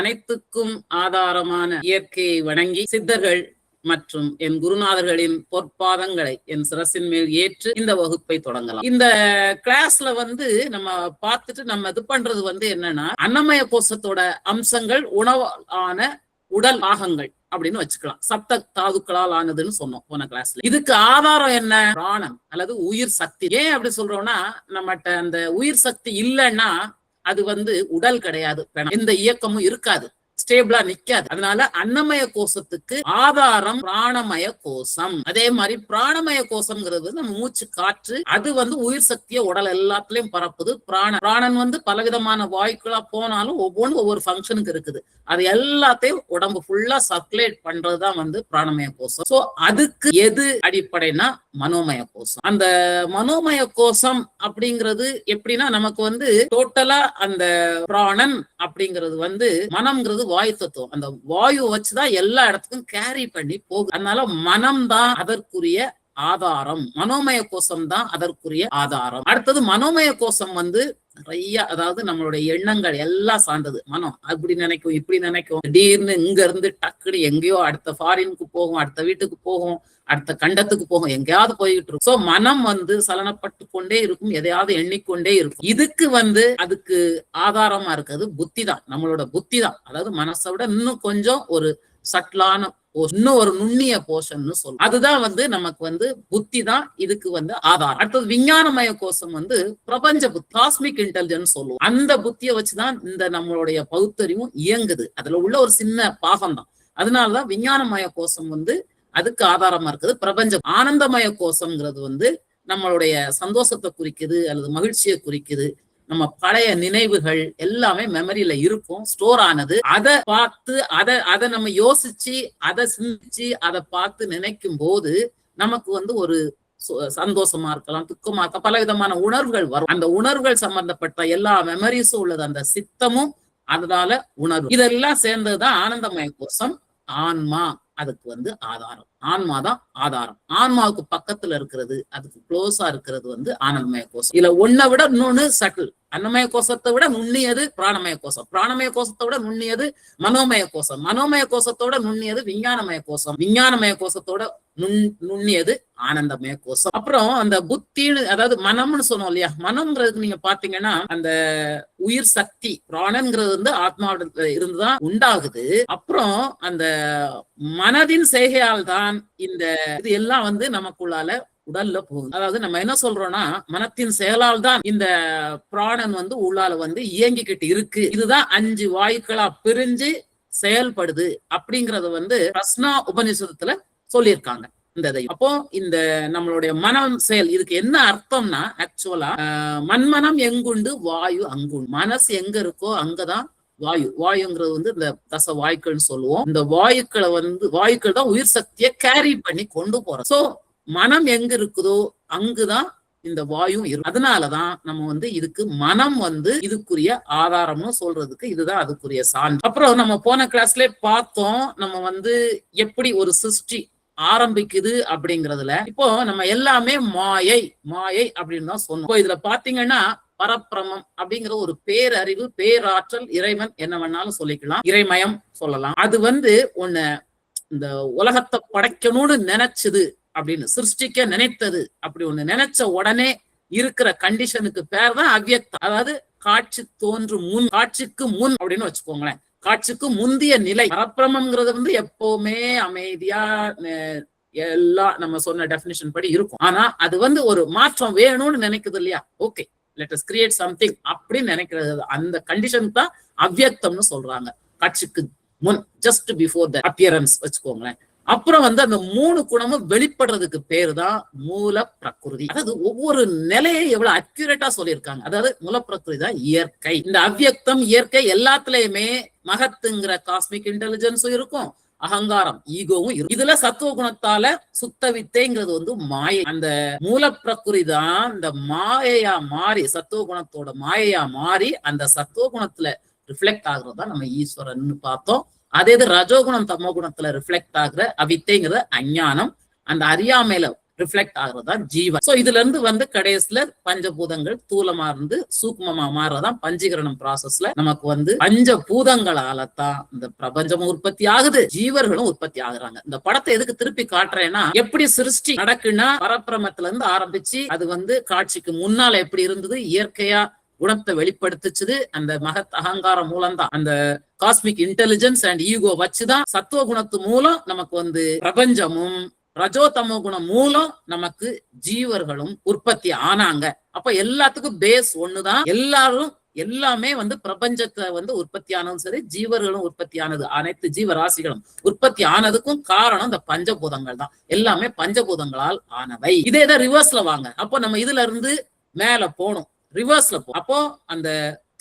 அனைத்துக்கும் ஆதாரமான இயற்கையை வணங்கி சித்தர்கள் மற்றும் என் குருநாதர்களின் பொற்பாதங்களை என் சிரசின் மேல் ஏற்று இந்த வகுப்பை தொடங்கலாம். இந்த கிளாஸ்ல நம்ம பார்த்துட்டு நம்ம இது பண்றது என்னன்னா, அன்னமய கோஷத்தோட அம்சங்கள் உணவான உடல் பாகங்கள் அப்படின்னு வச்சுக்கலாம். சப்த தாதுக்களால் ஆனதுன்னு சொன்னோம் போன கிளாஸ்ல. இதுக்கு ஆதாரம் என்ன? பிராணன் அல்லது உயிர் சக்தி. ஏன் அப்படி சொல்றோம்னா, நம்மகிட்ட அந்த உயிர் சக்தி இல்லைன்னா அது உடல் கிடையாது, எந்த இயக்கமும் இருக்காது, ஸ்டேபிளா நிக்காது. அதனால அன்னமய கோஷத்துக்கு ஆதாரம் பிராணமய கோஷம். அதே மாதிரி பிராணமய கோஷம்ங்கிறது நம்ம மூச்சு காற்று, அது உயிர் சக்தியை உடல் எல்லாத்துலயும் பரப்புது. பிராணன் பலவிதமான வாயுக்களா போனாலும் ஒவ்வொன்றும் ஒவ்வொரு ஃபங்க்ஷனுக்கு இருக்குது. அது எல்லாத்தையும் உடம்பு ஃபுல்லா சர்க்குலேட் பண்றதுதான் பிராணமய கோஷம். சோ அதுக்கு எது அடிப்படைனா மனோமய கோஷம். அந்த மனோமய கோஷம் அப்படிங்கிறது எப்படின்னா, நமக்கு டோட்டலா அந்த பிராணன் அப்படிங்கிறது மனம்ங்கிறது வாயு தத்துவம். அந்த வாயு வச்சுதான் எல்லா இடத்துக்கும் கேரி பண்ணி போகுது. அதனால மனம் தான் அதற்குரிய ஆதாரம், மனோமய கோஷம் தான் அதற்குரிய ஆதாரம். அடுத்தது மனோமய கோஷம் நிறைய, அதாவது நம்மளுடைய எண்ணங்கள் எல்லாம் சார்ந்தது. மனம் அப்படி நினைக்கும், இப்படி நினைக்கும், திடீர்னு இங்க இருந்து டக்குனு எங்கேயோ அடுத்த ஃபாரினுக்கு போகும், அடுத்த வீட்டுக்கு போகும், அடுத்த கண்டத்துக்கு போகும், எங்கேயாவது போயிட்டு இருக்கும். சோ மனம் சலனப்பட்டு கொண்டே இருக்கும், எதையாவது எண்ணிக்கொண்டே இருக்கும். இதுக்கு அதுக்கு ஆதாரமா இருக்கிறது புத்தி தான், நம்மளோட புத்தி தான். அதாவது மனசை விட இன்னும் கொஞ்சம் ஒரு சட்லான இன்னும் ஒரு நுண்ணிய போர்ஷன் சொல்லும். அதுதான் நமக்கு புத்தி தான் இதுக்கு ஆதாரம். அடுத்தது விஞ்ஞானமய கோஷம் பிரபஞ்ச புத்தி, காஸ்மிக் இன்டெலிஜென்ஸ் சொல்லுவோம். அந்த புத்தியை வச்சுதான் இந்த நம்மளுடைய பகுத்தறிவும் இயங்குது. அதுல உள்ள ஒரு சின்ன பாகம் தான். அதனாலதான் விஞ்ஞானமய கோஷம் அதுக்கு ஆதாரமா இருக்குது. பிரபஞ்ச ஆனந்தமய கோஷம்ங்கிறது நம்மளுடைய சந்தோஷத்தை குறிக்குது அல்லது மகிழ்ச்சியை குறிக்குது. நம்ம பழைய நினைவுகள் எல்லாமே மெமரியில இருக்கும், ஸ்டோர் ஆனது. அதை பார்த்து அதை நம்ம யோசிச்சு அதை சிந்திச்சு அதை பார்த்து நினைக்கும் போது நமக்கு ஒரு சந்தோஷமா இருக்கலாம், துக்கமா இருக்கலாம், பல விதமான உணர்வுகள் வரும். அந்த உணர்வுகள் சம்பந்தப்பட்ட எல்லா மெமரிஸும் உள்ளது அந்த சித்தமும், அதனால உணர்வு இதெல்லாம் சேர்ந்ததுதான் ஆனந்தமய கோஷம். ஆன்மா அதுக்கு ஆதாரம். ஆன்மாதான் ஆதாரம். ஆன்மாவுக்கு பக்கத்துல இருக்கிறது, அதுக்கு க்ளோஸா இருக்கிறது ஆனந்தமய கோஷம். இதுல ஒன்னை விட இன்னொன்னு சட்டில். அன்னமய கோஷத்தை விட நுண்ணியது பிராணமய கோஷம், பிராணமய கோஷத்தை விட நுண்ணியது மனோமய கோஷம், மனோமய கோஷத்தோட நுண்ணியது விஞ்ஞானமய கோஷம், விஞ்ஞானமய கோஷத்தோட நுண்ணியது ஆனந்தமய கோஷம். அப்புறம் அந்த புத்தின்னு, அதாவது மனம்னு சொன்னோம் இல்லையா, மனம்ங்கிறதுக்கு நீங்க பாத்தீங்கன்னா அந்த உயிர் சக்தி பிராணன்கிறது ஆத்மாவிடத்துல இருந்துதான் உண்டாகுது. அப்புறம் அந்த மனதின் செய்கையால் தான் இந்த இது எல்லாம் நமக்குள்ளால உடல்ல போகுது. அதாவது நம்ம என்ன சொல்றோம்னா, மனத்தின் செயலால் தான் இந்த பிராணன் உள்ளால இயங்கிக்கிட்டு இருக்கு. இதுதான் 5 வாயுக்களா பிரிஞ்சு செயல்படுது அப்படிங்கறத பிரஸ்னா உபநிஷதத்துல சொல்லியிருக்காங்க. அப்போ இந்த நம்மளுடைய மனம் செயல், இதுக்கு என்ன அர்த்தம்னா, ஆக்சுவலா மண்மனம் எங்குண்டு வாயு அங்குண்டு. மனசு எங்க இருக்கோ அங்கதான் வாயு. வாயுங்கிறது இந்த தச வாயுக்கள்னு சொல்லுவோம். இந்த வாயுக்கள் தான் உயிர் சக்தியை கேரி பண்ணி கொண்டு போறோம். சோ மனம் எங்க இருக்குதோ அங்குதான் இந்த வாயும் இருக்கு. அதனாலதான் நம்ம இதுக்கு மனம் இதுக்குரிய ஆதாரம்னு சொல்றதுக்கு இதுதான் அதுக்குரிய சான்று. அப்புறம் நம்ம போன கிளாஸ்ல பார்த்தோம், நம்ம எப்படி ஒரு சிருஷ்டி ஆரம்பிக்குது அப்படிங்கறதுல. இப்போ நம்ம எல்லாமே மாயை மாயை அப்படின்னு தான் சொன்னோம். இதுல பாத்தீங்கன்னா பரப்பிரமம் அப்படிங்கிற ஒரு பேரறிவு, பேராற்றல், இறைவன் என்ன வேணாலும் சொல்லிக்கலாம், இறைமயம் சொல்லலாம். அது ஒண்ணு இந்த உலகத்தை படைக்கணும்னு நினைச்சது அப்படின்னு, சிருஷ்டிக்க நினைத்தது அப்படி ஒண்ணு நினைச்ச உடனே இருக்கிற கண்டிஷனுக்கு பேர் தான் அவ்யக்தம். அதாவது காட்சி தோன்றும் முன், காட்சிக்கு முன் அப்படின்னு வச்சுக்கோங்களேன், காட்சிக்கு முந்திய நிலை. பரப்பிரமம்ங்கிறது எப்பவுமே அமைதியா எல்லாம் நம்ம சொன்ன டெபினிஷன் படி இருக்கும். ஆனா அது ஒரு மாற்றம் வேணும்னு நினைக்குது இல்லையா, okay let us create something அப்படின்னு நினைக்கிறது, அந்த கண்டிஷன் தான் அவ்யக்தம்னு சொல்றாங்க. காட்சிக்கு முன், ஜஸ்ட் பிஃபோர் த அப்பியரன்ஸ் வச்சுக்கோங்களேன். அப்புறம் அந்த 3 குணமும் வெளிப்படுறதுக்கு பேரு தான் மூல பிரகிருதி. அதாவது ஒவ்வொரு நிலையை எவ்வளவு அக்யூரேட்டா சொல்லியிருக்காங்க. அதாவது மூல பிரகிருதி தான் இயற்கை. இந்த அவ்யக்தம் இயற்கை எல்லாத்துலயுமே மகத்துங்கிற காஸ்மிக் இன்டெலிஜென்ஸும் இருக்கும், அகங்காரம் ஈகோவும் இருக்கும். இதுல சத்துவ குணத்தால சுத்த வித்தைங்கிறது மாயை. அந்த மூல பிரகிருதி தான் இந்த மாயையா மாறி, சத்துவ குணத்தோட மாயையா மாறி அந்த சத்துவ குணத்துல ரிஃப்ளெக்ட் ஆகுறது தான் நம்ம ஈஸ்வரன் பார்த்தோம். அதே இது ரஜோகுணம் தமோ குணத்துல ரிஃப்ளெக்ட் ஆகுற அவித்தைங்கிறது அஞ்ஞானம். அந்த அறியாமையில ரிஃப்ளெக்ட் ஆகுறதுதான் ஜீவன். சோ இதுல இருந்து கடைசியில பஞ்சபூதங்கள் தூலமா இருந்து சூக்மமா மாறதான் பஞ்சீகரணம் ப்ராசஸ்ல நமக்கு பஞ்சபூதங்களால தான் இந்த பிரபஞ்சமும் உற்பத்தி ஆகுது, ஜீவர்களும் உற்பத்தி ஆகுறாங்க. இந்த படத்தை எதுக்கு திருப்பி காட்டுறேன்னா, எப்படி சிருஷ்டி நடக்குன்னா பரபிரமத்துல இருந்து ஆரம்பிச்சு அது காட்சிக்கு முன்னால எப்படி இருந்தது, இயற்கையா குணத்தை வெளிப்படுத்துச்சுது. அந்த மகத் அகங்காரம் மூலம்தான், அந்த காஸ்மிக் இன்டெலிஜென்ஸ் அண்ட் ஈகோ வச்சுதான் சத்துவ குணத்து மூலம் நமக்கு பிரபஞ்சமும் ரஜோ தமோ குணம் மூலம் நமக்கு ஜீவர்களும் உற்பத்தி ஆனாங்க. அப்ப எல்லாத்துக்கும் பேஸ் ஒண்ணுதான். எல்லாமே பிரபஞ்சத்தை உற்பத்தி ஆனதும் சரி, ஜீவர்களும் உற்பத்தி ஆனது, அனைத்து ஜீவராசிகளும் உற்பத்தி ஆனதுக்கும் காரணம் இந்த பஞ்சபூதங்கள் தான். எல்லாமே பஞ்சபூதங்களால் ஆனவை. இதேதான் ரிவர்ஸ்ல வாங்க. அப்போ நம்ம இதுல இருந்து மேல போகணும், ரிவர்ஸ்ல போ. அப்போ அந்த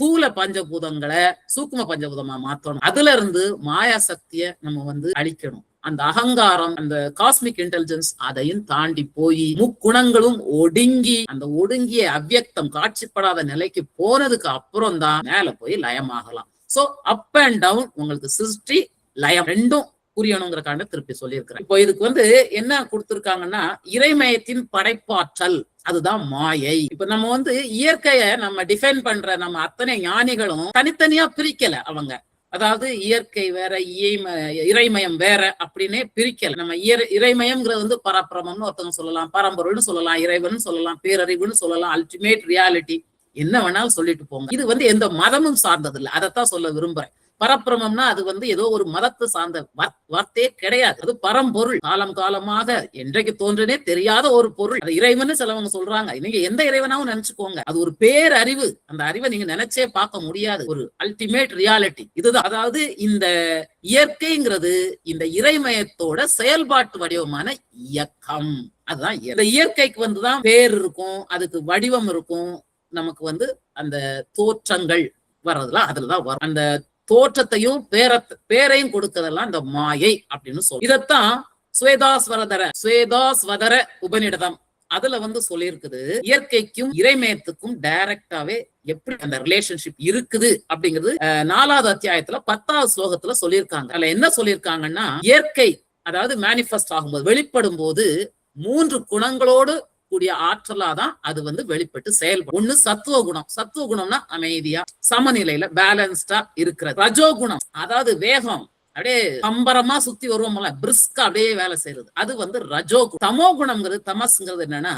தூல பஞ்சபூதங்களை சூக்கும பஞ்சபூதமா மாத்தணும். அதுல இருந்து மாயா சக்திய நம்ம அழிக்கணும். அந்த அகங்காரம், அந்த காஸ்மிக் இன்டெலிஜென்ஸ் அதையும் தாண்டி போய் முக்குணங்களும் ஒடுங்கி, அந்த ஒடுங்கிய அவ்யக்தம் காட்சிப்படாத நிலைக்கு போனதுக்கு அப்புறம் தான் மேல போய் லயமாகலாம். சோ அப் அண்ட் டவுன் உங்களுக்கு சிருஷ்டி லயம் ரெண்டும் புரியணுங்கிறக்காண்ட திருப்பி சொல்லியிருக்கிறேன். இப்போ இதுக்கு என்ன கொடுத்திருக்காங்கன்னா, இறைமயத்தின் படைப்பாற்றல், அதுதான் மாயை. இப்ப நம்ம இயற்கைய நம்ம டிஃபைன் பண்ற நம்ம அத்தனை ஞானிகளும் தனித்தனியா பிரிக்கல. அவங்க அதாவது இயற்கை வேற, இறைமயம் வேற அப்படின்னே பிரிக்கல. நம்ம இறைமயம்ங்கிறது பரபிரமம்னு ஒருத்தவங்க சொல்லலாம், பரம்பொருள்னு சொல்லலாம், இறைவன் சொல்லலாம், பேரறிவுன்னு சொல்லலாம், அல்டிமேட் ரியாலிட்டி, என்ன வேணாலும் சொல்லிட்டு போங்க. இது எந்த மதமும் சார்ந்தது இல்லை. அதைத்தான் சொல்ல விரும்புறேன். பரபிரமம்னா அது ஏதோ ஒரு மதத்தை சார்ந்த வார்த்தையே கிடையாது. அது பரம்பொருள், காலம் காலமாக என்றைக்கு தோன்றனே தெரியாத ஒரு பொருள். அது இறைவன் சிலவங்க சொல்றாங்க. நீங்க எந்த இறைவனாவும் நினைச்சுக்கோங்க, அது ஒரு பேரறிவு. அந்த அறிவை நீங்க நினைச்சே பார்க்க முடியாது, ஒரு அல்டிமேட் ரியாலிட்டி. இதுதான். அதாவது இந்த இயற்கைங்கிறது இந்த இறைமயத்தோட செயல்பாட்டு வடிவமான இயக்கம். அதுதான் இந்த இயற்கைக்கு தான் பேர் இருக்கும், அதுக்கு வடிவம் இருக்கும். நமக்கு அந்த தோற்றங்கள் வர்றதுலாம் அதுலதான் வரும். அந்த தோற்றத்தையும் பேரையும் கொடுக்கறதெல்லாம் இந்த மாயை அப்படின்னு சொல்லு. இதத்தான் ஸ்வேதாஸ்வதர உபநிடதம் அதுல சொல்லியிருக்குது. இயற்கைக்கும் இறைமயத்துக்கும் டைரக்டாவே எப்படி அந்த ரிலேஷன்ஷிப் இருக்குது அப்படிங்கிறது 4வது அத்தியாயத்துல 10வது ஸ்லோகத்துல சொல்லியிருக்காங்க. அதுல என்ன சொல்லியிருக்காங்கன்னா, இயற்கை அதாவது மேனிஃபெஸ்ட் ஆகும்போது, வெளிப்படும் போது 3 குணங்களோடு கூடிய ஆற்றலாதான் அது வெளிப்பட்டு செயல்படும். ஒண்ணு சத்துவ குணம். சத்துவ குணம்னா அமைதியா சமநிலையில பேலன்ஸ்டா இருக்கிறது. ரஜோகுணம் அதாவது வேகம், அப்படியே கம்பரமா சுத்தி வருவோம்ல, பிரிஸ்கா அப்படியே வேலை செய்யறது, அது ரஜோ. தமோ குணம்ங்கிறது, தமஸ்ங்கிறது என்னன்னா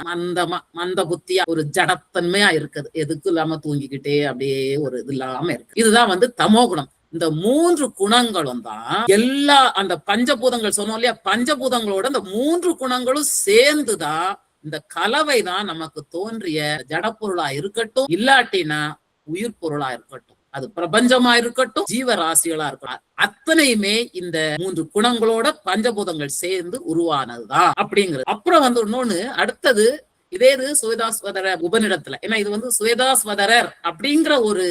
மந்த புத்தியா ஒரு ஜடத்தன்மையா இருக்குது, எதுக்கு இல்லாம தூங்கிக்கிட்டே அப்படியே ஒரு இது இல்லாம இருக்கு. இதுதான் தமோ குணம். இந்த 3 குணங்களும் தான் எல்லா அந்த பஞ்சபூதங்கள் சொன்னோம் இல்லையா, பஞ்சபூதங்களோட இந்த 3 குணங்களும் சேர்ந்துதான் இந்த கலவைதான் நமக்கு தோன்றிய ஜடப்பொருளா இருக்கட்டும், இல்லாட்டினா உயிர் பொருளா இருக்கட்டும், அது பிரபஞ்சமா இருக்கட்டும், ஜீவராசிகளா இருக்கட்டும், அத்தனையுமே இந்த 3 குணங்களோட பஞ்சபூதங்கள் சேர்ந்து உருவானதுதான் அப்படிங்கிறது. அப்புறம் இன்னொன்னு அடுத்தது, இதே சுவேதாஸ்வதர உபநிடத்துல, ஏன்னா இது சுவேதாஸ்வதரர் அப்படிங்கிற ஒரு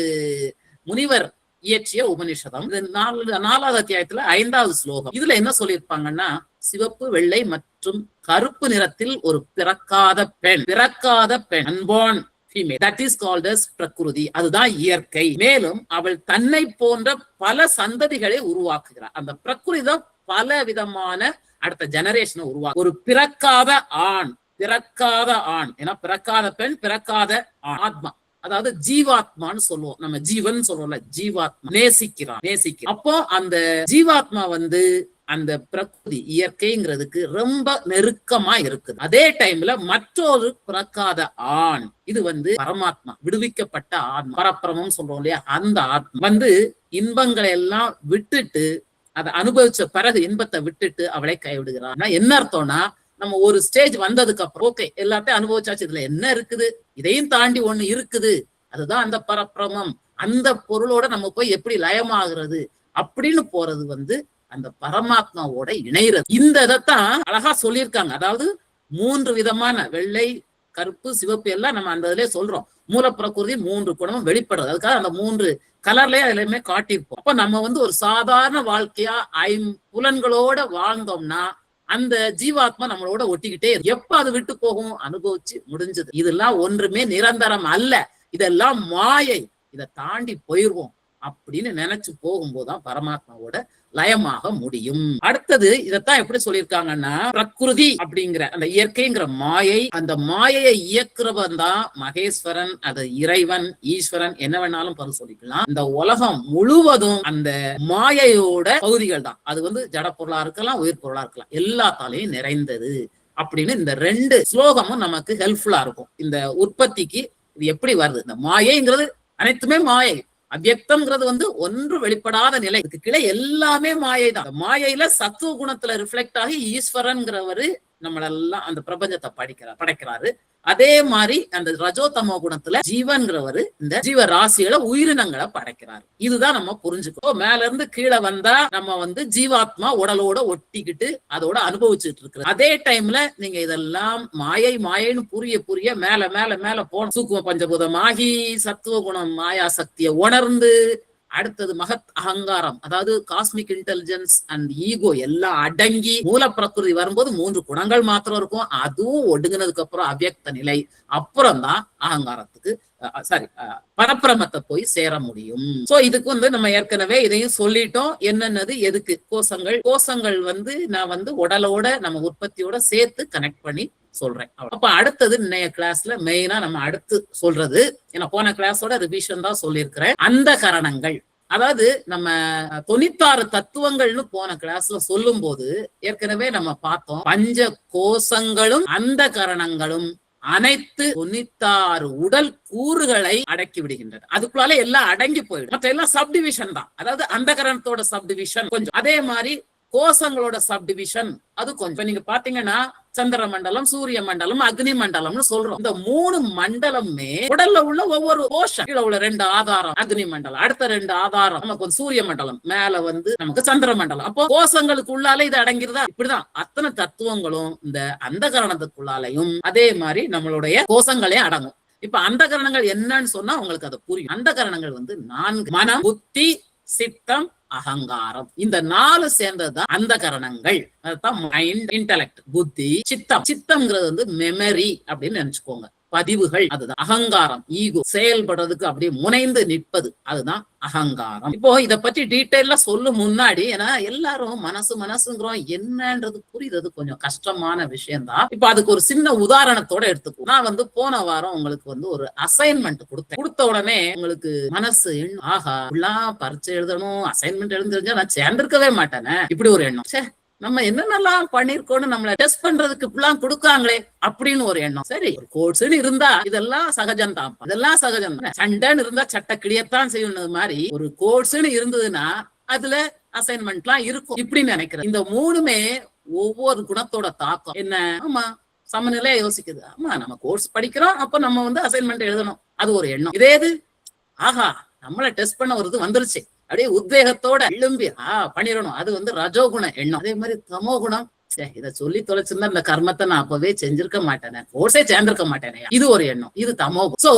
முனிவர் இயற்றிய உபநிஷதம். 4வது அத்தியாயத்துல 5வது ஸ்லோகம். இதுல என்ன சொல்லியிருப்பாங்கன்னா, சிவப்பு, வெள்ளை மற்றும் கருப்பு நிறத்தில் ஒரு பிறக்காத பெண், unborn female, that is called as prakriti, அதுதான் இயற்கை. மேலும் அவள் தன்னை போன்ற பல சந்ததிகளை உருவாக்குகிறார். அந்த பிரகிருதி தான் பல விதமான அடுத்த ஜெனரேஷனை உருவாக்கு. ஒரு பிறக்காத ஆண், ஏன்னா பிறக்காத பெண், பிறக்காத ஆத்மா, அதாவது ஜீவாத்மான்னு சொல்லுவோம். நம்ம ஜீவன் சொல்றோம்ல, ஜீவாத்மா நேசிக்கிறான். அப்போ அந்த ஜீவாத்மா அந்த பிரகிருதி இயற்கைங்கிறதுக்கு ரொம்ப நெருக்கமா இருக்குது. அதே டைம்ல மற்றொரு பிறக்காத ஆண், இது பரமாத்மா, விடுவிக்கப்பட்ட ஆத்மா, பரபிரமம் சொல்றோம் இல்லையா, அந்த ஆத்மா இன்பங்களை எல்லாம் விட்டுட்டு, அதை அனுபவிச்ச பிறகு இன்பத்தை விட்டுட்டு அவளை கைவிடுகிறான். என்ன அர்த்தம்னா, நம்ம ஒரு ஸ்டேஜ் வந்ததுக்கு அப்புறம் ஓகே எல்லாத்தையும் அனுபவிச்சாச்சு, இதுல என்ன இருக்குது, இதையும் தாண்டி ஒண்ணு இருக்குது, அதுதான் அந்த பரபிரமம். அந்த பொருளோட நம்ம போய் எப்படி லயமாகிறது அப்படின்னு போறது அந்த பரமாத்மாவோட இணைகிறது. இந்த இதைத்தான் அழகா சொல்லியிருக்காங்க. அதாவது 3 விதமான வெள்ளை, கருப்பு, சிவப்பு எல்லாம் நம்ம அந்த இதுலயே சொல்றோம். மூலப்பிரகிருதி 3 குணமும் வெளிப்படுறது. அதுக்காக அந்த 3 கலர்லயே அதுலயுமே காட்டியிருப்போம். அப்ப நம்ம ஒரு சாதாரண வாழ்க்கையா புலன்களோட வாழ்ந்தோம்னா அந்த ஜீவாத்மா நம்மளோட ஒட்டிக்கிட்டே எப்ப அது விட்டு போகும், அனுபவிச்சு முடிஞ்சது. இதெல்லாம் ஒன்றுமே நிரந்தரம் அல்ல, இதெல்லாம் மாயை. இதை தாண்டி போயிருவோம். அப்படின்னு நினைச்சு போகும்போதுதான் பரமாத்மாவோட லயமாக முடியும். அடுத்தது இதத்தான் எப்படி சொல்லியிருக்காங்கன்னா, பிரகிருதி அப்படிங்கிற அந்த இயற்கைங்கிற மாயை, அந்த மாயையை இயக்குறவன் தான் மகேஸ்வரன், அது இறைவன், ஈஸ்வரன், என்ன வேணாலும் பரு சொல்லிக்கலாம். இந்த உலகம் முழுவதும் அந்த மாயையோட பகுதிகள் தான். அது வந்து ஜட பொருளா இருக்கலாம், உயிர் பொருளா இருக்கலாம், எல்லாத்தாலையும் நிறைந்தது அப்படின்னு இந்த 2 ஸ்லோகமும் நமக்கு ஹெல்ப்ஃபுல்லா இருக்கும். இந்த உற்பத்திக்கு இது எப்படி வருது, இந்த மாயைங்கிறது அனைத்துமே மாயை, அவ்யக்தம்ங்கிறது வந்து ஒன்று வெளிப்படாத நிலை, இதுக்கு கிளை எல்லாமே மாயை தான். மாயையில சத்துவ குணத்துல ரிஃப்ளெக்ட் ஆகி ஈஸ்வரன்கிறவரு நம்மளெல்லாம் அந்த பிரபஞ்சத்தை படைக்கிறாரு. அதே மாதிரி அந்த ரஜோதமோ குணத்துல ஜீவன்கிறவரு இந்த ஜீவ ராசிகளை உயிரினங்களை படைக்கிறாரு. இதுதான் நம்ம புரிஞ்சுக்கோ. மேல இருந்து கீழே வந்தா நம்ம வந்து ஜீவாத்மா உடலோட ஒட்டிக்கிட்டு அதோட அனுபவிச்சுட்டு இருக்கு. அதே டைம்ல நீங்க இதெல்லாம் மாயை மாயைன்னு புரிய மேல மேல மேல போன சூக்கும பஞ்சபூதமாகி சத்துவ குணம் மாயா சக்தியை உணர்ந்து அடுத்தது மகத் அகங்காரம், அதாவது காஸ்மிக் இன்டெலிஜென்ஸ் அண்ட் ஈகோ எல்லாம் அடங்கி மூல பிரகிருதி வரும்போது 3 குணங்கள் மாத்திரம் இருக்கும். அதுவும் ஒடுங்கினதுக்கு அப்புறம் அவ்யக்த நிலை, அப்புறம் தான் அகங்காரத்துக்கு பரப்பிரமத்தை போய் சேர முடியும். சோ இதுக்கு வந்து நம்ம ஏற்கனவே இதையும் சொல்லிட்டோம். என்னன்னது எதுக்கு கோஷங்கள் வந்து நான் வந்து உடலோட நம்ம உற்பத்தியோட சேர்த்து கனெக்ட் பண்ணி சொல்றேன். அப்ப அடுத்தது இன்னைய கிளாஸ்ல மெயினா நம்ம அடுத்து சொல்றது, ஏன்னா போன கிளாஸோட ரிவிஷன் தான் சொல்லியிருக்கிறேன், அந்த கரணங்கள். அதாவது நம்ம 96 தத்துவங்கள்னு போன கிளாஸ்ல சொல்லும் போது ஏற்கனவே நம்ம பார்த்தோம், பஞ்ச கோஷங்களும் அந்த கரணங்களும் அனைத்து 96 உடல் கூறுகளை அடக்கி விடுகின்றன. அதுக்குள்ளால எல்லாம் அடங்கி போயிடும். மற்ற எல்லாம் சப்டிவிஷன் தான். அதாவது அந்த கரணத்தோட சப்டிவிஷன் கொஞ்சம், அதே மாதிரி கோஷங்களோட சப்டிவிஷன் அது கொஞ்சம். நீங்க பாத்தீங்கன்னா சந்திர மண்டலம், சூரிய மண்டலம், அக்னி மண்டலம்னு சொல்றோம். இந்த 3 மண்டலமே உடல்ல உள்ள ஒவ்வொரு கோஷம். கீழே உள்ள 2 ஆதாரம் அக்னி மண்டலம், அடுத்த 2 ஆதாரம் நமக்கு வந்து சூரிய மண்டலம், மேல வந்து நமக்கு சந்திர மண்டலம். அப்போ கோஷங்களுக்கு உள்ளால இது அடங்கிருதா? இப்படிதான் அத்தனை தத்துவங்களும் இந்த அந்த கரணத்துக்குள்ளாலையும் அதே மாதிரி நம்மளுடைய கோஷங்களே அடங்கும். இப்ப அந்த கரணங்கள் என்னன்னு சொன்னா உங்களுக்கு அது புரியும். அந்த கரணங்கள் வந்து 4: மனம், புத்தி, சித்தம், அகங்காரம். இந்த 4 சேர்ந்ததுதான் அந்த கரணங்கள். அதுதான் மைண்ட், இன்டெலெக்ட், புத்தி, சித்தம். சித்தம்ங்கிறது வந்து மெமரி அப்படின்னு நினைச்சுக்கோங்க, பதிவுகள். அதுதான் அகங்காரம், ஈகோ, செயல்படுறதுக்கு அப்படியே முனைந்து நிற்பது, அதுதான் அகங்காரம். இப்போ இத பற்றி டீட்டெயிலா சொல்லும் முன்னாடி, ஏன்னா எல்லாரும் மனசுங்கிறோம், என்னன்றது புரியுறது கொஞ்சம் கஷ்டமான விஷயம்தான். இப்ப அதுக்கு ஒரு சின்ன உதாரணத்தோட எடுத்துக்கோ. நான் வந்து போன வாரம் உங்களுக்கு வந்து ஒரு அசைன்மெண்ட் கொடுத்த உடனே உங்களுக்கு மனசு எண்ணம், ஆஹா இப்படிலாம் பரீட்சை எழுதணும், அசைன்மெண்ட் எழுந்திருந்தா நான் சேர்ந்திருக்கவே மாட்டேனே, இப்படி ஒரு எண்ணம். சே, நம்ம என்னென்னலாம் பண்ணிருக்கோம்னு நம்மள டெஸ்ட் பண்றதுக்கு இப்பெல்லாம் கொடுக்காங்களே அப்படின்னு ஒரு எண்ணம். சரி, ஒரு கோர்ஸ்ன்னு இருந்தா இதெல்லாம் சகஜம் தான், இதெல்லாம் சகஜம் தான். சண்டைன்னு இருந்தா சட்டை கிளியத்தான் செய்யணும் மாதிரி ஒரு கோர்ஸ்ன்னு இருந்ததுன்னா அதுல அசைன்மெண்ட் எல்லாம் இருக்கும் இப்படின்னு நினைக்கிறேன். இந்த 3மே ஒவ்வொரு குணத்தோட தாக்கம் என்ன. ஆமா, சமநிலையா யோசிக்குது. ஆமா, நம்ம கோர்ஸ் படிக்கிறோம், அப்ப நம்ம வந்து அசைன்மெண்ட் எழுதணும், அது ஒரு எண்ணம். இதே இது, ஆஹா நம்மள டெஸ்ட் பண்ண ஒரு இது வந்துருச்சு, அப்படியே உத்வேகத்தோட எழும்பி பண்ணிடணும், அது வந்து ரஜோகுண எண்ணம். அதே மாதிரி தமோ குணம், இதை சொல்லி தொலைச்சிருந்தா இந்த கர்மத்தை நான் அப்பவே செஞ்சிருக்க மாட்டேனே, கோர்ஸே சேர்ந்திருக்க மாட்டேனே, இது ஒரு எண்ணம், இது தமோ. சோ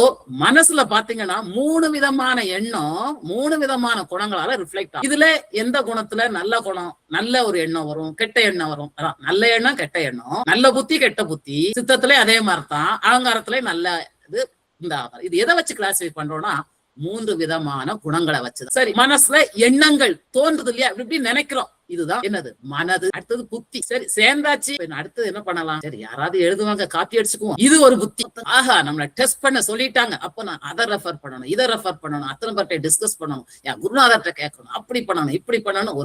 மனசுல பாத்தீங்கன்னா 3 விதமான எண்ணம் 3 விதமான குணங்களால ரிஃப்ளெக்ட் ஆகும். இதுல எந்த குணத்துல நல்ல குணம், நல்ல ஒரு எண்ணம் வரும், கெட்ட எண்ணம் வரும். அதான் நல்ல எண்ணம், கெட்ட எண்ணம், நல்ல புத்தி, கெட்ட புத்தி. சித்தத்திலே அதே மாதிரிதான், அகங்காரத்திலே நல்ல இது. இந்த இது எதை வச்சு கிளாசிஃபை பண்றோம்னா 3 விதமான குணங்களை வச்சுதான். சரி, மனசுல எண்ணங்கள் தோன்றுது இல்லையா, இப்படி நினைக்கிறோம், இதுதான் என்னது மனது. அடுத்தது புத்தி. சரி, சேர்ந்தாச்சு, அடுத்தது என்ன பண்ணலாம்? சரி, யாராவது எழுதுவாங்க, காப்பி அடிச்சுக்குவோம், இது ஒரு புத்தி. ஆஹா நம்மள டெஸ்ட் பண்ண சொல்லிட்டாங்க, அப்ப நான் அதை ரெஃபர் பண்ணணும், இதை ரெஃபர் பண்ணணும், அத்தனை பேர்ட்ட டிஸ்கஸ் பண்ணணும், என் குருநாதர்கிட்ட கேட்கணும், அப்படி பண்ணணும், இப்படி பண்ணணும்.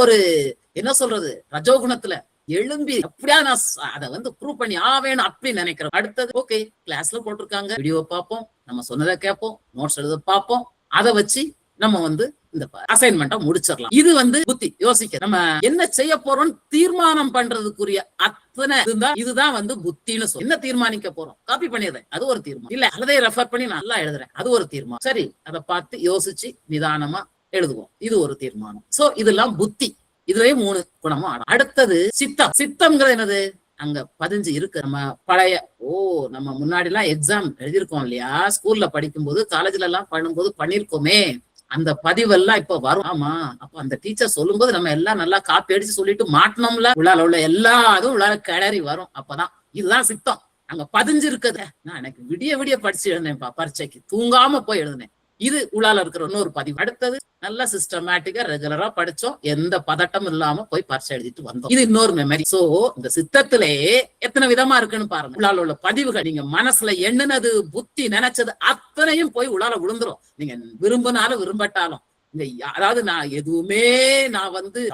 ஒரு என்ன சொல்றது, ரஜோகுணத்துல எழும்பி எப்படியா நான் அதை வந்து ப்ரூவ் பண்ணி ஆவேணும் அப்படி நினைக்கிறோம். அடுத்தது ஓகே, கிளாஸ்ல போட்டிருக்காங்க, வீடியோ பார்ப்போம், நம்ம சொன்னதை கேட்போம், நோட்ஸ் எழுத பார்ப்போம், அதை வச்சு நம்ம வந்து இந்த அசைன்மெண்ட்டை முடிச்சிடலாம். இது வந்து புத்தி யோசிக்க, நம்ம என்ன செய்ய போறோம் தீர்மானம் பண்றதுக்குரிய அத்தனை இதுதான் வந்து புத்தின்னு சொல்லி. என்ன தீர்மானிக்க போறோம், காப்பி பண்ணிடுறேன், அது ஒரு தீர்மானம். இல்ல அதை ரெஃபர் பண்ணி நல்லா எழுதுறேன், அது ஒரு தீர்மானம். சரி, அதை பார்த்து யோசிச்சு நிதானமா எழுதுவோம், இது ஒரு தீர்மானம். சோ இதெல்லாம் புத்தி. இதுலயே 3 குணமும் ஆடும். அடுத்தது சித்தம். சித்தம்ங்கிறது என்னது, அங்க பதிஞ்சு இருக்கு. நம்ம பழைய நம்ம முன்னாடி எல்லாம் எக்ஸாம் எழுதியிருக்கோம் இல்லையா, ஸ்கூல்ல படிக்கும்போது, காலேஜ்ல எல்லாம் பண்ணும்போது பண்ணிருக்கோமே, அந்த பதிவெல்லாம் இப்ப வரும். ஆமா, அப்ப அந்த டீச்சர் சொல்லும் போது நம்ம எல்லாம் நல்லா காப்பி அடிச்சு சொல்லிட்டு மாட்டணும்ல, உள்ளால உள்ள எல்லா அதுவும் உள்ளால கிளறி வரும். அப்பதான் இதுதான் சித்தம், அங்க பதிஞ்சு இருக்குது. நான் எனக்கு விடிய படிச்சு எழுந்தேன்ப்பா, பரீட்சைக்கு தூங்காம போய் எழுதுனேன். இது உள்ளால இருக்கிற இன்னொரு பதிவு. அடுத்தது நல்லா சிஸ்டமேட்டிக்கா ரெகுலரா படிச்சோம், எந்த பதட்டம் இல்லாம போய் பரிசை எழுதிட்டு வந்தோம். இது இன்னொரு மெமரி. சோ இந்த சித்தத்திலே எத்தனை விதமா இருக்குன்னு பாருங்க. உள்ளால உள்ள பதிவுகள் நீங்க மனசுல எண்ணுனது, புத்தி நினைச்சது அத்தனையும் போய் உள்ளால விழுந்துரும். நீங்க விரும்பினாலும் விரும்பட்டாலும். அதாவது நான் எதுவுமே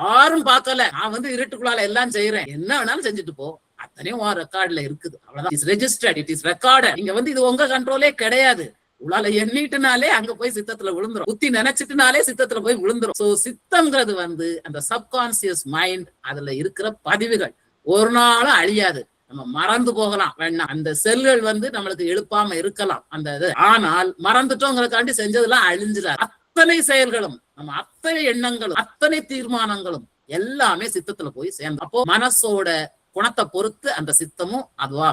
யாரும் பார்க்கல, நான் இருட்டுக்குள்ளால எல்லாம் செய்யறேன், என்ன வேணாலும் செஞ்சுட்டு போ, அத்தனையும் ரெக்கார்ட்ல இருக்குது. அவ்வளவுதான். It's registered, it is recorded. நீங்க இது உங்க கண்ட்ரோலே கிடையாது. உள்ளால எண்ணிட்டுனாலே அங்க போய் சித்தத்துல விழுந்துரும், புத்தி நினைச்சிட்டுனாலே சித்தத்துல போய் விழுந்துரும். சோ சித்தம்ங்கிறது அந்த சப்கான்சியஸ் மைண்ட், அதுல இருக்கிற பதிவுகள் ஒரு நாளும் அழியாது. நம்ம மறந்து போகலாம் வேணா, அந்த செல்கள் நம்மளுக்கு எழுப்பாம இருக்கலாம் அந்த இது, ஆனால் மறந்துட்டோங்கிறதுக்காண்டி செஞ்சதெல்லாம் அழிஞ்சிடாது. அத்தனை செயல்களும், நம்ம அத்தனை எண்ணங்களும், அத்தனை தீர்மானங்களும் எல்லாமே சித்தத்துல போய் சேர்ந்து, அப்போ மனசோட குணத்தை பொறுத்து அந்த சித்தமும் அதுவா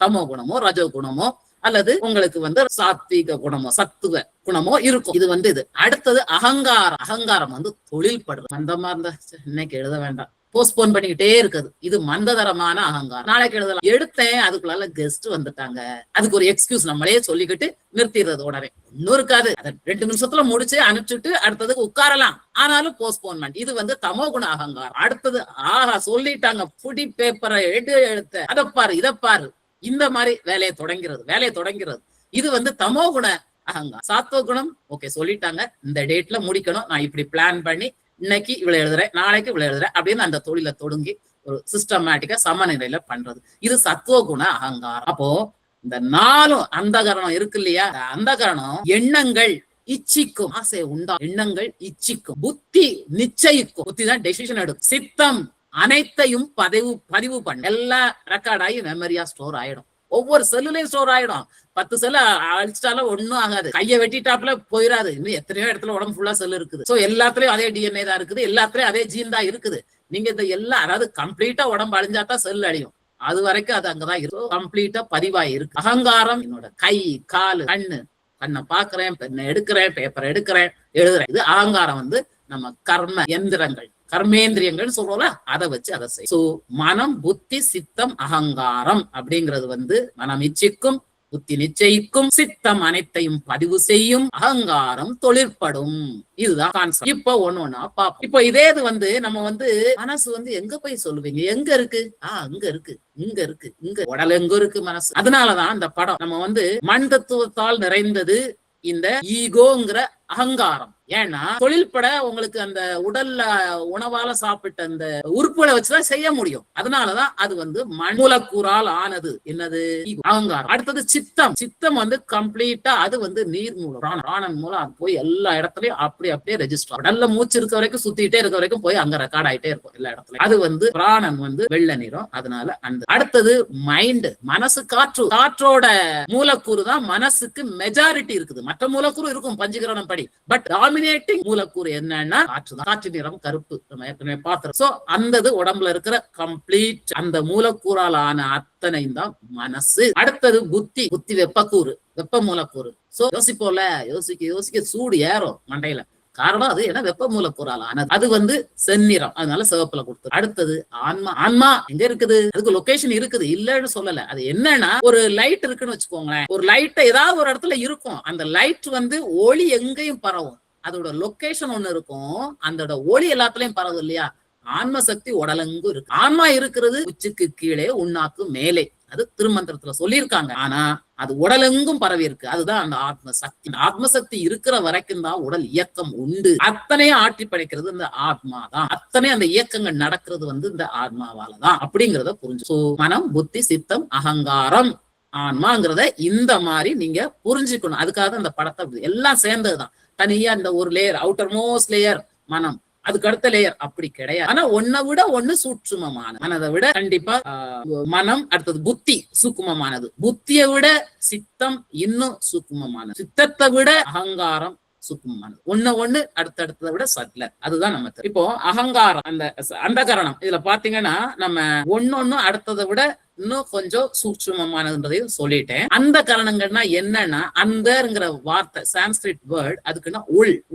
தமோ குணமோ ரஜோ குணமோ அல்லது உங்களுக்கு சாத்வீக குணமோ சத்துவ குணமோ இருக்கும். இது இது. அடுத்தது அகங்காரம். அகங்காரம் தொழில் படுறது. மந்தமா இருந்தா இன்னைக்கு எழுத வேண்டாம், போஸ்ட்போன் பண்ணிக்கிட்டே இருக்குது. இது மந்ததரமான அகங்காரம். நாளைக்கு எழுதலாம். எடுத்தேன், அதுக்குள்ளால கெஸ்ட் வந்துட்டாங்க, அதுக்கு ஒரு எக்ஸ்கியூஸ் நம்மளே சொல்லிக்கிட்டு நிறுத்திடுறது. உடனே ஒன்னும் இருக்காது, அதை 2 நிமிஷத்துல முடிச்சு அனுப்பிச்சுட்டு அடுத்ததுக்கு உட்காரலாம். ஆனாலும் போஸ்ட்போன்மெண்ட். இது தமோ குண அகங்காரம். அடுத்தது ஆஹா சொல்லிட்டாங்க, புடி பேப்பரை எடுத்த அதை பாரு இதை பாரு, இந்த மாதிரி வேலையை தொடங்கிறது. இது தமோ குண அகங்காரம். சாத்வ குணம், ஓகே சொல்லிட்டாங்க, இந்த டேட்ல முடிக்கணும், நான் இப்படி பிளான் பண்ணி இன்னைக்கு இவ்வளவு எழுதுறேன், நாளைக்கு இவ்வளவு எழுதுறேன் அப்படின்னு அந்த தொழில தொடங்கி ஒரு சிஸ்டமேட்டிக்கா சமநிலையில பண்றது. இது சத்துவகுண அகங்காரம். அப்போ இந்த 4 அந்தகரணம் இருக்கு இல்லையா, அந்த கரணம் எண்ணங்கள் இச்சிக்கும், ஆசை உண்டா, எண்ணங்கள் இச்சிக்கும், புத்தி நிச்சயிக்கும், புத்தி தான் டெசிஷன் எடுக்கும், சித்தம் அனைத்தையும் பதிவு பண்ண எல்லாம் ரெக்கார்ட் ஆகி மெமரியா ஸ்டோர் ஆயிடும். ஒவ்வொரு செல்லுலயும் ஸ்டோர் ஆயிடும். 10 செல்ல அழிச்சிட்டாலும் ஒண்ணும் ஆகாது, கையை வெட்டிட்டாப்புல போயிடாது. இன்னும் எத்தனையோ இடத்துல உடம்பு ஃபுல்லா செல் இருக்குது. சோ எல்லாத்துலயும் அதே டிஎன்ஏ தான் இருக்குது, எல்லாத்துலயும் அதே ஜீன் தான் இருக்குது. நீங்க இந்த எல்லாம் அதாவது கம்ப்ளீட்டா உடம்பு அழிஞ்சாதான் செல் அழியும், அது வரைக்கும் அது அங்கதான் இருக்கும், கம்ப்ளீட்டா பதிவாய் இருக்கு. அகங்காரம் என்னோட கை காலு கண்ணை பாக்குறேன், பெண்ணை எடுக்கிறேன், பேப்பர் எடுக்கிறேன், எழுதுறேன். இது அகங்காரம். நம்ம கர்ம எந்திரங்கள், கர்மேந்திரியங்கள் சொல்றோம்ல, அதை வச்சு அதை செய்யும். சோ மனம் புத்தி சித்தம் அகங்காரம் அப்படிங்கிறது மனம் இச்சிக்கும், புத்தி நிச்சயிக்கும், சித்தம் அனைத்தையும் பதிவு செய்யும், அகங்காரம் தொழிற்படும். இதுதான் கான்செப்ட். இப்ப ஒண்ணா பாப்போம். இப்ப இதே நம்ம மனசு எங்க போய் சொல்லுவீங்க, எங்க இருக்கு? அங்க இருக்கு, இங்க இருக்கு, இங்க உடல் எங்க இருக்கு மனசு. அதனாலதான் அந்த படம் நம்ம மண் தத்துவத்தால் நிறைந்தது இந்த ஈகோங்கிற அகங்காரம். ஏன்னா தொழில்பட உங்களுக்கு அந்த உடல்ல உணவால சாப்பிட்ட அந்த உறுப்புகளை வச்சுதான் செய்ய முடியும். அதனாலதான் அது மூலக்கூறால் ஆனது. என்னது? அகங்காரம். அடுத்தது சித்தம். சித்தம் கம்ப்ளீட்டா அது நீர் மூலம், பிராணன் மூலம் அது போய் எல்லா இடத்துலயும் அப்படியே ரெஜிஸ்டர். உடல்ல மூச்சு இருக்க வரைக்கும், சுத்திட்டே இருக்க வரைக்கும் போய் அங்க ரெக்கார்ட் ஆயிட்டே இருக்கும் எல்லா இடத்துலயும். அது பிராணன் வெள்ளை நிறம். அதனால அடுத்தது மைண்ட், மனசு. காற்றோட மூலக்கூறு தான் மனசுக்கு மெஜாரிட்டி இருக்குது. மற்ற மூலக்கூறு இருக்கும் பஞ்சகரணம் படி, பட் டாமினேட்டிங் மூலக்கூறு என்னன்னா காற்றுதான். காற்று நிறம் கருப்பு, நம்ம ஏற்கனவே பார்த்தோம். சோ அந்த உடம்புல இருக்கிற கம்ப்ளீட் அந்த மூலக்கூறால் ஆன அத்தனையும் தான் மனசு. அடுத்தது புத்தி. புத்தி வெப்பக்கூறு, வெப்ப மூலக்கூறு. சோ யோசிப்போல, யோசிக்க சூடு ஏறும் மண்டையில. காரணம் அது என்ன, வெப்ப மூலக்கூறால் ஆனது. அது செந்நிறம், அதனால சிவப்புல கொடுத்து. அடுத்தது ஆன்மா. ஆன்மா எங்க இருக்குது? அதுக்கு லொகேஷன் இருக்குது, இல்லன்னு சொல்லல. அது என்னன்னா, ஒரு லைட் இருக்குன்னு வச்சுக்கோங்களேன். ஒரு லைட் ஏதாவது ஒரு இடத்துல இருக்கும். அந்த லைட் ஒளி எங்கேயும் பரவும். அதோட லொகேஷன் ஒண்ணு இருக்கும், அந்த ஒளி எல்லாத்துலயும் பரவும் இல்லையா? ஆன்ம சக்தி உடலெங்கும் இருக்கு. ஆன்மா இருக்கிறது உச்சிக்கு கீழே, உண்ணாக்கு மேலே. அது திருமந்திரத்துல சொல்லியிருக்காங்க. ஆனா அது உடலெங்கும் பரவி இருக்கு. அதுதான் அந்த ஆத்ம சக்தி. ஆத்ம சக்தி இருக்கிற வரைக்கும் தான் உடல் இயக்கம் உண்டு. அத்தனையும் ஆட்டி படைக்கிறது இந்த ஆத்மா தான். அத்தனை அந்த இயக்கங்கள் நடக்கிறது இந்த ஆத்மாவாலதான் அப்படிங்கிறத புரிஞ்சு. சோ மனம் புத்தி சித்தம் அகங்காரம் ஆன்மாங்கிறத இந்த மாதிரி நீங்க புரிஞ்சுக்கணும். அதுக்காக அந்த படத்தை எல்லாம் சேர்ந்ததுதான். தனியா இந்த ஒரு லேயர், அவுட்டர் மோஸ்ட் லேயர் மனம், அதுக்கு அடுத்த லேயர் அப்படி கிடையாது. ஆனா ஒன்னை விட ஒண்ணு சூட்சுமமான, மனதை விட கண்டிப்பா மனம். அடுத்தது புத்தி சூக்குமமானது, புத்தியை விட சித்தம் இன்னும் சூக்குமமானது, சித்தத்தை விட அகங்காரம் சூக்குமமானது. ஒண்ணு அடுத்தடுத்ததை விட சட்லர். அதுதான் நம்ம இப்போ அகங்காரம், அந்த கரணம். இதுல பாத்தீங்கன்னா நம்ம ஒன்னொன்னு அடுத்ததை விட இன்னும் கொஞ்சம் சூட்சுமமானதுன்றதையும் சொல்லிட்டேன். அந்த கரணங்கள்னா என்னன்னா, அந்தங்கிற வார்த்தை சான்ஸ்கிரிட் வேர்ட், அதுக்குன்னா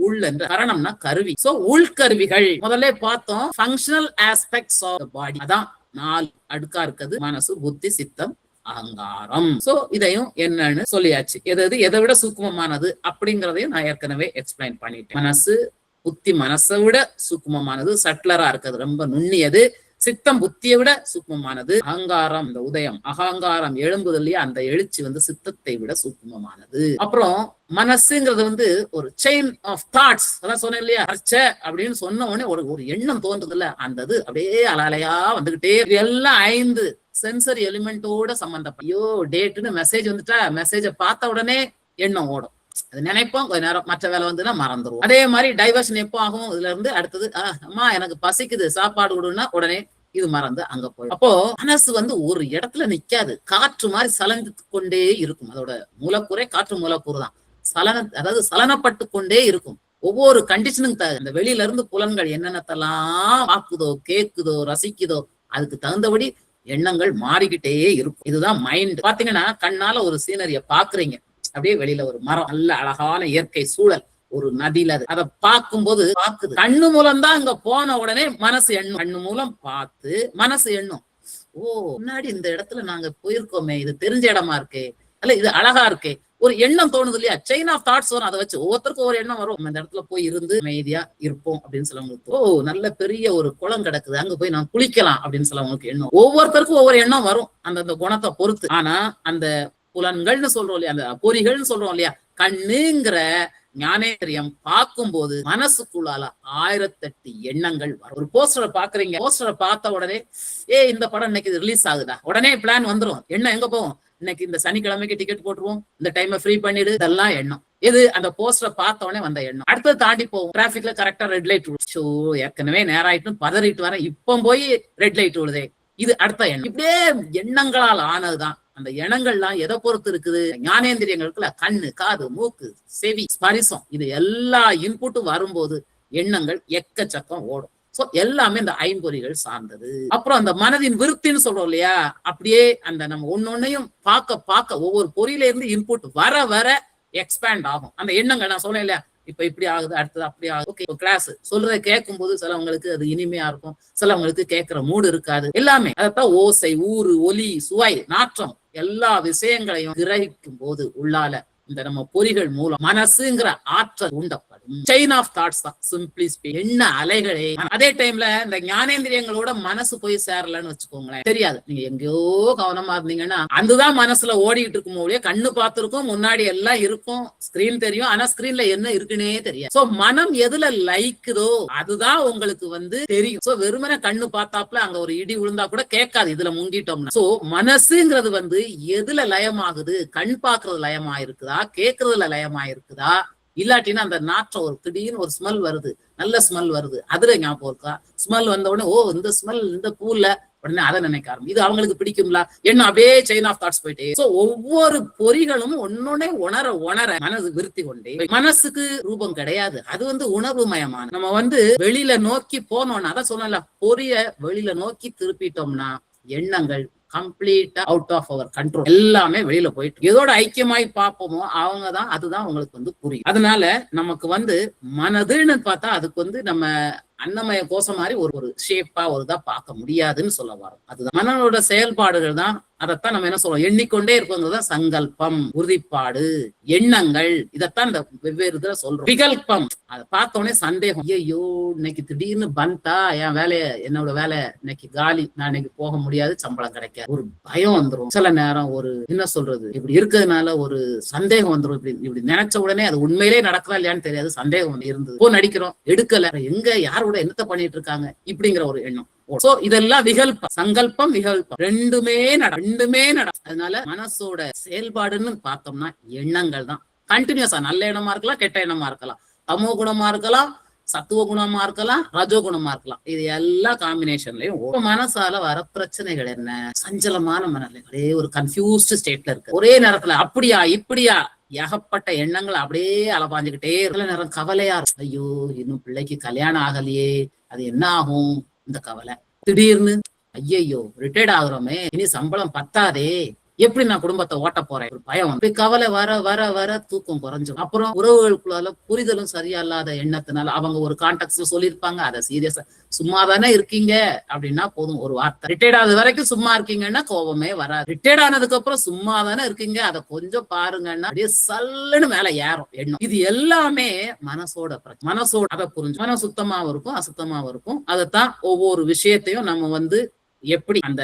உள் என்ற கரணம்னா கருவி. சோ உள்கருவிகள் முதல்ல பார்த்தோம். ஃபங்க்ஷனல் ஆஸ்பெக்ட்ஸ் ஆஃப் தி பாடி, அதான் 4 அடுக்கா இருக்குது. மனசு புத்தி சித்தம் அகங்காரம். சோ இதையும் என்னன்னு சொல்லியாச்சு. எதை விட சூக்குமமானது அப்படிங்கறதையும் நான் ஏற்கனவே எக்ஸ்பிளைன் பண்ணிட்டேன். மனசு புத்தி மனசை விட சூக்குமமானது, சட்லரா இருக்கிறது, ரொம்ப நுண்ணியது. சித்தம் புத்தியை விட சூக்குமமானது. அகங்காரம், இந்த உதயம் அகங்காரம் எழும்புது இல்லையா, அந்த எழுச்சி சித்தத்தை விட சூக்குமமானது. அப்புறம் மனசுங்கிறது ஒரு செயின் ஆஃப் தாட்ஸ். அதான் சொன்னேன் இல்லையா, அப்படின்னு சொன்ன உடனே ஒரு எண்ணம் தோன்றது இல்ல, அந்த அப்படியே அலையா வந்துகிட்டே. எல்லாம் 5 சென்சரி எலிமெண்டோட சம்பந்தப்பட்ட. ஐயோ டேட்னு மெசேஜ் வந்துட்டா, மெசேஜ பார்த்த உடனே எண்ணம் ஓடும். அது நினைப்போம், கொஞ்ச நேரம் மற்ற வேலை வந்துன்னா மறந்துடும். அதே மாதிரி டைவர்ஷன் எப்போ ஆகும், இதுல இருந்து அடுத்தது அம்மா எனக்கு பசிக்குது சாப்பாடு விடுன்னா உடனே இது மறந்து அங்க போய். அப்போ மனசு ஒரு இடத்துல நிக்காது, காற்று மாதிரி சலந்து கொண்டே இருக்கும். அதோட மூலக்கூறே காற்று மூலக்கூறு தான். அதாவது சலனப்பட்டு கொண்டே இருக்கும். ஒவ்வொரு கண்டிஷனுக்கு இந்த வெளியில இருந்து புலன்கள் என்னென்னத்தெல்லாம் பார்க்குதோ கேக்குதோ ரசிக்குதோ அதுக்கு தகுந்தபடி எண்ணங்கள் மாறிக்கிட்டே இருக்கும். இதுதான் மைண்ட். பாத்தீங்கன்னா கண்ணால ஒரு சீனரிய பாக்குறீங்க, அப்படியே வெளியில ஒரு மரம், நல்ல அழகான இயற்கை சூழல், ஒரு நதியில அதை பார்க்கும்போது பாக்குது. கண்ணு மூலம் தான் அங்க போன உடனே மனசு எண்ணும். கண்ணு மூலம் பார்த்து மனசு எண்ணும். ஓ முன்னாடி இந்த இடத்துல நாங்க போயிருக்கோமே, இது தெரிஞ்ச இடமா இருக்கே, அல்ல இது அழகா இருக்கே, ஒரு எண்ணம் தோணுது இல்லையா, செயின் ஆஃப் தாட்ஸ் வரும். அதை வச்சு ஒவ்வொருத்தருக்கும் ஒரு எண்ணம் வரும். இந்த இடத்துல போய் இருந்து அமைதியா இருப்போம் அப்படின்னு சொல்லவங்களுக்கு, ஓ நல்ல பெரிய ஒரு குளம் கிடக்குது, அங்க போய் நான் குளிக்கலாம் அப்படின்னு சொல்லவங்களுக்கு எண்ணம். ஒவ்வொருத்தருக்கும் ஒவ்வொரு எண்ணம் வரும் அந்தந்த குணத்தை பொறுத்து. ஆனா அந்த புலன்கள்னு சொல்றோம் இல்லையா, அந்த பொறிகள்னு சொல்றோம் இல்லையா, கண்ணுங்கிற ஞானேந்திரியம் பார்க்கும்போது மனசுக்குள்ளால 1008 எண்ணங்கள் வரும். ஒரு போஸ்டரை பாக்குறீங்க, போஸ்டரை பார்த்த உடனே இந்த படம் இன்னைக்கு ரிலீஸ் ஆகுதா, உடனே பிளான் வந்துரும். எண்ணம் எங்க போகும், இன்னைக்கு இந்த சனிக்கிழமைக்கு டிக்கெட் போட்டுருவோம், இந்த டைமை ஃப்ரீ பண்ணிடு, இதெல்லாம் எண்ணம். இது அந்த போஸ்டரை பார்த்த உடனே வந்த எண்ணம். அடுத்தது தாண்டி போகும், டிராபிக்ல கரெக்டா ரெட் லைட் ஷோ, ஏற்கனவே நேரம் ஆயிட்டு பதறிட்டு வரேன், இப்ப போய் ரெட் லைட் விடுதே, இது அடுத்த எண்ணம். இப்படியே எண்ணங்களால் ஆனதுதான். அந்த எண்ணங்கள்லாம் எதை பொறுத்து இருக்குது, ஞானேந்திரியங்களுக்குள்ள கண்ணு காது மூக்கு செவி ஸ்பரிசம், இது எல்லா இன்புட்டும் வரும்போது எண்ணங்கள் எக்கச்சக்கம் ஓடும். சோ எல்லாமே இந்த ஐம்பொறிகள் சார்ந்தது. அப்புறம் அந்த மனதின் விருத்தின்னு சொல்றோம் இல்லையா, அப்படியே அந்த நம்ம ஒன்னொன்னையும் பார்க்க ஒவ்வொரு பொறியில இருந்து இன்புட் வர வர எக்ஸ்பேண்ட் ஆகும் அந்த எண்ணங்கள். நான் சொன்னேன் இல்லையா, இப்ப இப்படி ஆகுது, அடுத்தது அப்படி ஆகுது. ஓகே, கிளாஸ் சொல்றதை கேட்கும் போது சிலவங்களுக்கு அது இனிமையா இருக்கும், சிலவங்களுக்கு கேட்கிற மூடு இருக்காது. எல்லாமே அதைத்தான் ஓசை ஊறு ஒலி சுவை நாற்றம் எல்லா விஷயங்களையும் கிரகிக்கும் போது உள்ளால இந்த நம்ம பொறிகள் மூலம் மனசுங்கிற ஆற்றல் உண்டப்படும். செயின் ஆஃப் தாட்ஸ் தான் சிம்பிளி ஸ்பீக். எண்ண அலைகளே. அதே டைம்ல இந்த ஞானேந்திரியங்களோட மனசு போய் சேரலன்னு வச்சுக்கோங்களேன், தெரியாது. நீங்க எங்கேயோ கவனமா இருந்தீங்கன்னா அதுதான் மனசுல ஓடிட்டு இருக்கும். போதே கண்ணு பார்த்திருக்கும், முன்னாடி எல்லாம் இருக்கும், ஸ்கிரீன் தெரியும், ஆனா ஸ்கிரீன்ல என்ன இருக்குன்னே தெரியாது. சோ மனம் எதுல லைக்குதோ அதுதான் உங்களுக்கு தெரியும். சோ வெறுமனே கண்ணு பார்த்தாப்புல அங்க ஒரு இடி விழுந்தா கூட கேட்காது இதுல முங்கிட்டோம்னா. சோ மனசுங்கிறது எதுல லயமாகுது, கண் பார்க்கறது லயமா இருக்குதா, கேக்குறதுல லயமா இருக்குதா, இல்லாட்டினா அந்த நாற்றம் ஒரு திடீர்னு ஒரு ஸ்மெல் வருது, நல்ல ஸ்மெல் வருது, அதுல ஞாபகம் இருக்கா, ஸ்மெல் வந்த உடனே ஓ இந்த ஸ்மெல் இந்த பூல, உடனே அதை நினைக்க ஆரம்பி, இது அவங்களுக்கு பிடிக்கும்ல, என்ன அப்படியே செயின் ஆஃப் தாட்ஸ் போயிட்டே. சோ ஒவ்வொரு பொறிகளும் ஒன்னொன்னே உணர மனசு விருத்தி கொண்டே. மனசுக்கு ரூபம் கிடையாது, அது உணர்வு மயமான. நம்ம வெளியில நோக்கி போனோம்னா, அதான் சொன்னல, பொறிய வெளியில நோக்கி திருப்பிட்டோம்னா எண்ணங்கள் கம்ப்ளீட்டா அவுட் ஆஃப் அவர் கண்ட்ரோல், எல்லாமே வெளியில போயிட்டு எதோட ஐக்கியமாய் பார்ப்போமோ அவங்கதான், அதுதான் உங்களுக்கு புரியும். அதனால நமக்கு மனதுன்னு பார்த்தா அதுக்கு நம்ம அன்னமய கோஷம் மாதிரி ஒரு ஷேப்பா ஒரு இதா பார்க்க முடியாதுன்னு சொல்ல வரோம். அதுதான் மனனோட செயல்பாடுகள் தான். அதைத்தான் நம்ம என்ன சொல்றோம், எண்ணிக்கொண்டே இருப்போங்கிறத சங்கல்பம், உறுதிப்பாடு, எண்ணங்கள், இதைத்தான் இந்த வெவ்வேறு இதுல சொல்றோம். விகல்பம், அதை பார்த்தோன்னே சந்தேகம், ஐயோ இன்னைக்கு திடீர்னு பந்தா, என் என்னோட வேலை இன்னைக்கு காலி, நான் இன்னைக்கு போக முடியாது, சம்பளம் கிடைக்காது, ஒரு பயம் வந்துடும். சில நேரம் ஒரு என்ன சொல்றது, இப்படி இருக்கிறதுனால ஒரு சந்தேகம் வந்துடும். இப்படி நினைச்ச உடனே அது உண்மையிலே நடக்கிறா இல்லையான்னு தெரியாது, சந்தேகம் இருந்தது. போன் அடிக்கிறோம் எடுக்கல, எங்க யாரோட என்னத்த பண்ணிட்டு இருக்காங்க, இப்படிங்கிற ஒரு எண்ணம். சோ இதெல்லாம் விகல்பம், சங்கல்பம் விகல்பம் ரெண்டுமே நட. அதனால மனசோட செயல்பாடுன்னு பார்த்தோம்னா எண்ணங்கள் தான் கண்டினியூஸா. நல்ல எண்ணமா இருக்கலாம், கெட்ட எண்ணமா இருக்கலாம், தமோ குணமா இருக்கலாம், சத்துவ குணமா இருக்கலாம், ரஜோ குணமா இருக்கலாம். இது எல்லா காம்பினேஷன்லயும் மனசால வர பிரச்சனைகள் என்ன, சஞ்சலமான மனநிலை, ஒரு கன்ஃபியூஸ்ட் ஸ்டேட்ல இருக்கு, ஒரே நேரத்துல அப்படியா இப்படியா ஏகப்பட்ட எண்ணங்கள் அப்படியே அலபாஞ்சுக்கிட்டே. சில நேரம் கவலையா இருக்கு, ஐயோ இன்னும் பிள்ளைக்கு கல்யாணம் ஆகலையே, அது என்ன ஆகும், இந்த கவலை. திடீர்னு ஐயோ ரிட்டையர்ட் ஆகுறோமே, இனி சம்பளம் பத்தாதே, எப்படி நான் குடும்பத்தை ஓட்ட போறேன் ஒரு பயம் வந்து கவலை வர வர வர தூக்கம் குறைஞ்சிடும். அப்புறம் உறவுகளுக்குள்ள புரிதலும் சரியா இல்லாத எண்ணத்தினால அவங்க ஒரு கான்டாக்ட்ல சொல்லியிருப்பாங்க, அதை சீரியஸா சும்மாதானே இருக்கீங்க அப்படின்னா போதும் ஒரு வார்த்தை. ரிட்டையர்ட் ஆகுது வரைக்கும் சும்மா இருக்கீங்கன்னா கோபமே வராது. ரிட்டையர்ட் ஆனதுக்கு அப்புறம் சும்மா தானே இருக்கீங்க, அதை கொஞ்சம் பாருங்கன்னா அப்படியே சல்லுன்னு மேல ஏறும் எண்ணம். இது எல்லாமே மனசோட பிரச்சனை. மனசோட அதை புரிஞ்சு மனம் சுத்தமாவும் இருக்கும் அசுத்தமாவும் இருக்கும். அதைத்தான் ஒவ்வொரு விஷயத்தையும் நம்ம வந்து எப்படி அந்த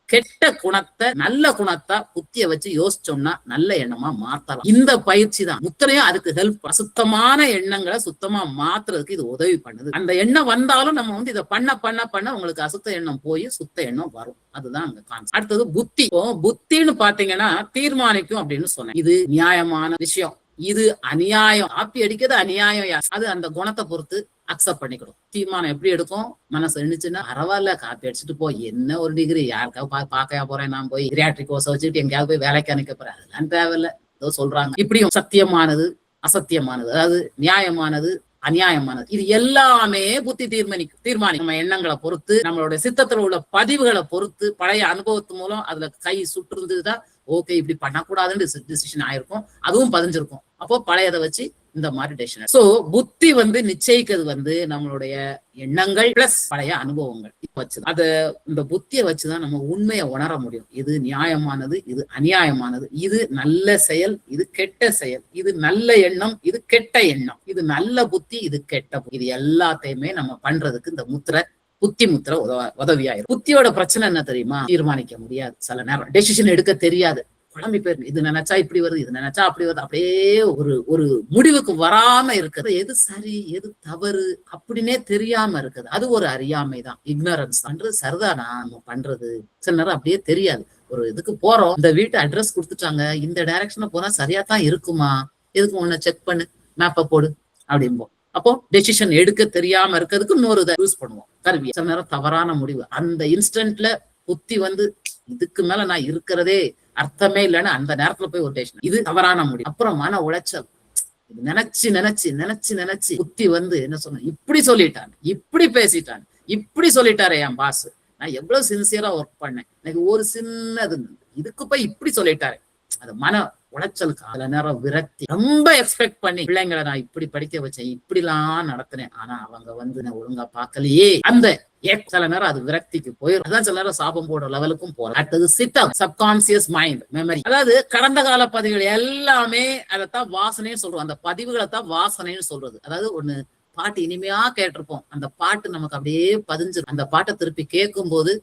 கெட்ட குணத்தை நல்ல குணத்தை புத்திய வச்சு யோசிச்சோம்னா நல்ல எண்ணமா மாத்தலாம். இந்த பயிற்சி தான் முத்திரையும் அதுக்கு ஹெல்ப். அசுத்தமான எண்ணங்களை சுத்தமா மாத்துறதுக்கு இது உதவி பண்ணுது. அந்த எண்ணம் வந்தாலும் நம்ம வந்து இதை பண்ண பண்ண பண்ண உங்களுக்கு அசுத்த எண்ணம் போய் சுத்த எண்ணம் வரும். அதுதான் அங்க கான்செப்ட். அடுத்தது புத்தி. புத்தின்னு பாத்தீங்கன்னா தீர்மானிக்கும் அப்படின்னு சொன்னேன். இது நியாயமான விஷயம், இது அநியாயம், காப்பி அடிக்கிறது அநியாயம், அது அந்த குணத்தை பொறுத்து அக்செப்ட் பண்ணிக்கணும். தீர்மானம் எப்படி எடுக்கும், மனசு எழுந்துச்சுன்னா பரவாயில்ல காப்பி அடிச்சுட்டு போய் என்ன ஒரு டிகிரி யாருக்காவது பாக்கையா போறேன், நான் போய் கிரியாட்ரிக் கோர்ஸ் வச்சுட்டு எங்கேயாவது போய் வேலைக்கு அனுக்க போறேன், அதெல்லாம் தேவையில்ல ஏதோ சொல்றாங்க. இப்படியும் சத்தியமானது அசத்தியமானது, அதாவது நியாயமானது அநியாயமானது, இது எல்லாமே புத்தி தீர்மானிக்கும். நம்ம எண்ணங்களை பொறுத்து நம்மளுடைய சித்தத்துல உள்ள பதிவுகளை பொறுத்து பழைய அனுபவத்து மூலம் அதுல கை சுட்டுருந்துதான் ஓகே இப்படி பண்ணக்கூடாதுன்னு டிசிஷன் ஆயிருக்கும், அதுவும் பதிஞ்சிருக்கும். அப்போ பழையதை வச்சு இந்த மாதிரி டெசிஷன். சோ புத்தி வந்து நிச்சயிக்கிறது வந்து நம்மளுடைய எண்ணங்கள் பிளஸ் பழைய அனுபவங்கள் வச்சு. அது இந்த புத்தியை வச்சுதான் நம்ம உண்மையை உணர முடியும். இது நியாயமானது, இது அநியாயமானது, இது நல்ல செயல், இது கெட்ட செயல், இது நல்ல எண்ணம், இது கெட்ட எண்ணம், இது நல்ல புத்தி, இது கெட்ட புத்தி. இது எல்லாத்தையுமே நம்ம பண்றதுக்கு இந்த முத்திரை புத்தி முத்திரை உதவியாயிரும். புத்தியோட பிரச்சனை என்ன தெரியுமா, தீர்மானிக்க முடியாது. சில நேரம் டெசிஷன் எடுக்க தெரியாது, குழம்பி போயிருக்கு. இது நினைச்சா இப்படி வருது, இது நினைச்சா அப்படி வருது, அப்படியே ஒரு முடிவுக்கு வராம இருக்குது. எது சரி எது தவறு அப்படின்னே தெரியாம இருக்குது. அது ஒரு அறியாமை தான், இக்னரன்ஸ். பண்றது சரிதானா நம்ம பண்றது, சில நேரம் அப்படியே தெரியாது. ஒரு இதுக்கு போறோம், இந்த வீட்டு அட்ரஸ் கொடுத்துட்டாங்க, இந்த டைரக்ஷன்ல போனா சரியா தான் இருக்குமா, எதுக்கு உன்னை செக் பண்ணு, மேப்பை போடு அப்படிம்போம். அப்போ டெசிஷன் எடுக்க தெரியாம இருக்கிறதுக்கு இன்னொரு இதை யூஸ் பண்ணுவோம், கருவி. சில நேரம் தவறான முடிவு, அந்த இன்ஸ்டன்ட்ல புத்தி வந்து இதுக்கு மேல நான் இருக்கிறதே அர்த்தமே இல்லைன்னு அந்த நேரத்துல போய் ஒரு டெசிஷன், இது தவறான முடிவு. அப்புறம் மன உளைச்சல், நினைச்சு நினைச்சு நினைச்சு நினைச்சு புத்தி வந்து என்ன சொன்ன, இப்படி சொல்லிட்டான், இப்படி பேசிட்டான், இப்படி சொல்லிட்டாரு என் பாஸ், நான் எவ்வளவு சின்சியரா ஒர்க் பண்ணேன், எனக்கு ஒரு சின்னது இதுக்கு போய் இப்படி சொல்லிட்டாரு. அது மன உளைச்சலுக்கு. அதுல நேரம் விரக்தி, ரொம்ப எக்ஸ்பெக்ட் பண்ணி பிள்ளைங்களை நான் இப்படி படிக்க வச்சேன், இப்படி எல்லாம் நடத்தினேன், ஆனா அவங்க வந்து நான் ஒழுங்கா பார்க்கலையே, அந்த சில நேரம் அது விரக்திக்கு போயிடும். அதான் சில நேரம் சாபம் போடுற லெவலுக்கும் போறோம். அடுத்தது சித்தம், சப்கான்சியஸ் மைண்ட் மெமரி, அதாவது கடந்த கால பதிவுகள் எல்லாமே அதைத்தான் வாசனைன்னு சொல்றோம். அந்த பதிவுகளை தான் வாசனைன்னு சொல்றது. அதாவது ஒண்ணு பாட்டு இனிமையா கேட்டிருப்போம், அந்த பாட்டு நமக்கு அப்படியே பதிஞ்சிடும். அந்த பாட்டை திருப்பி கேட்கும் போது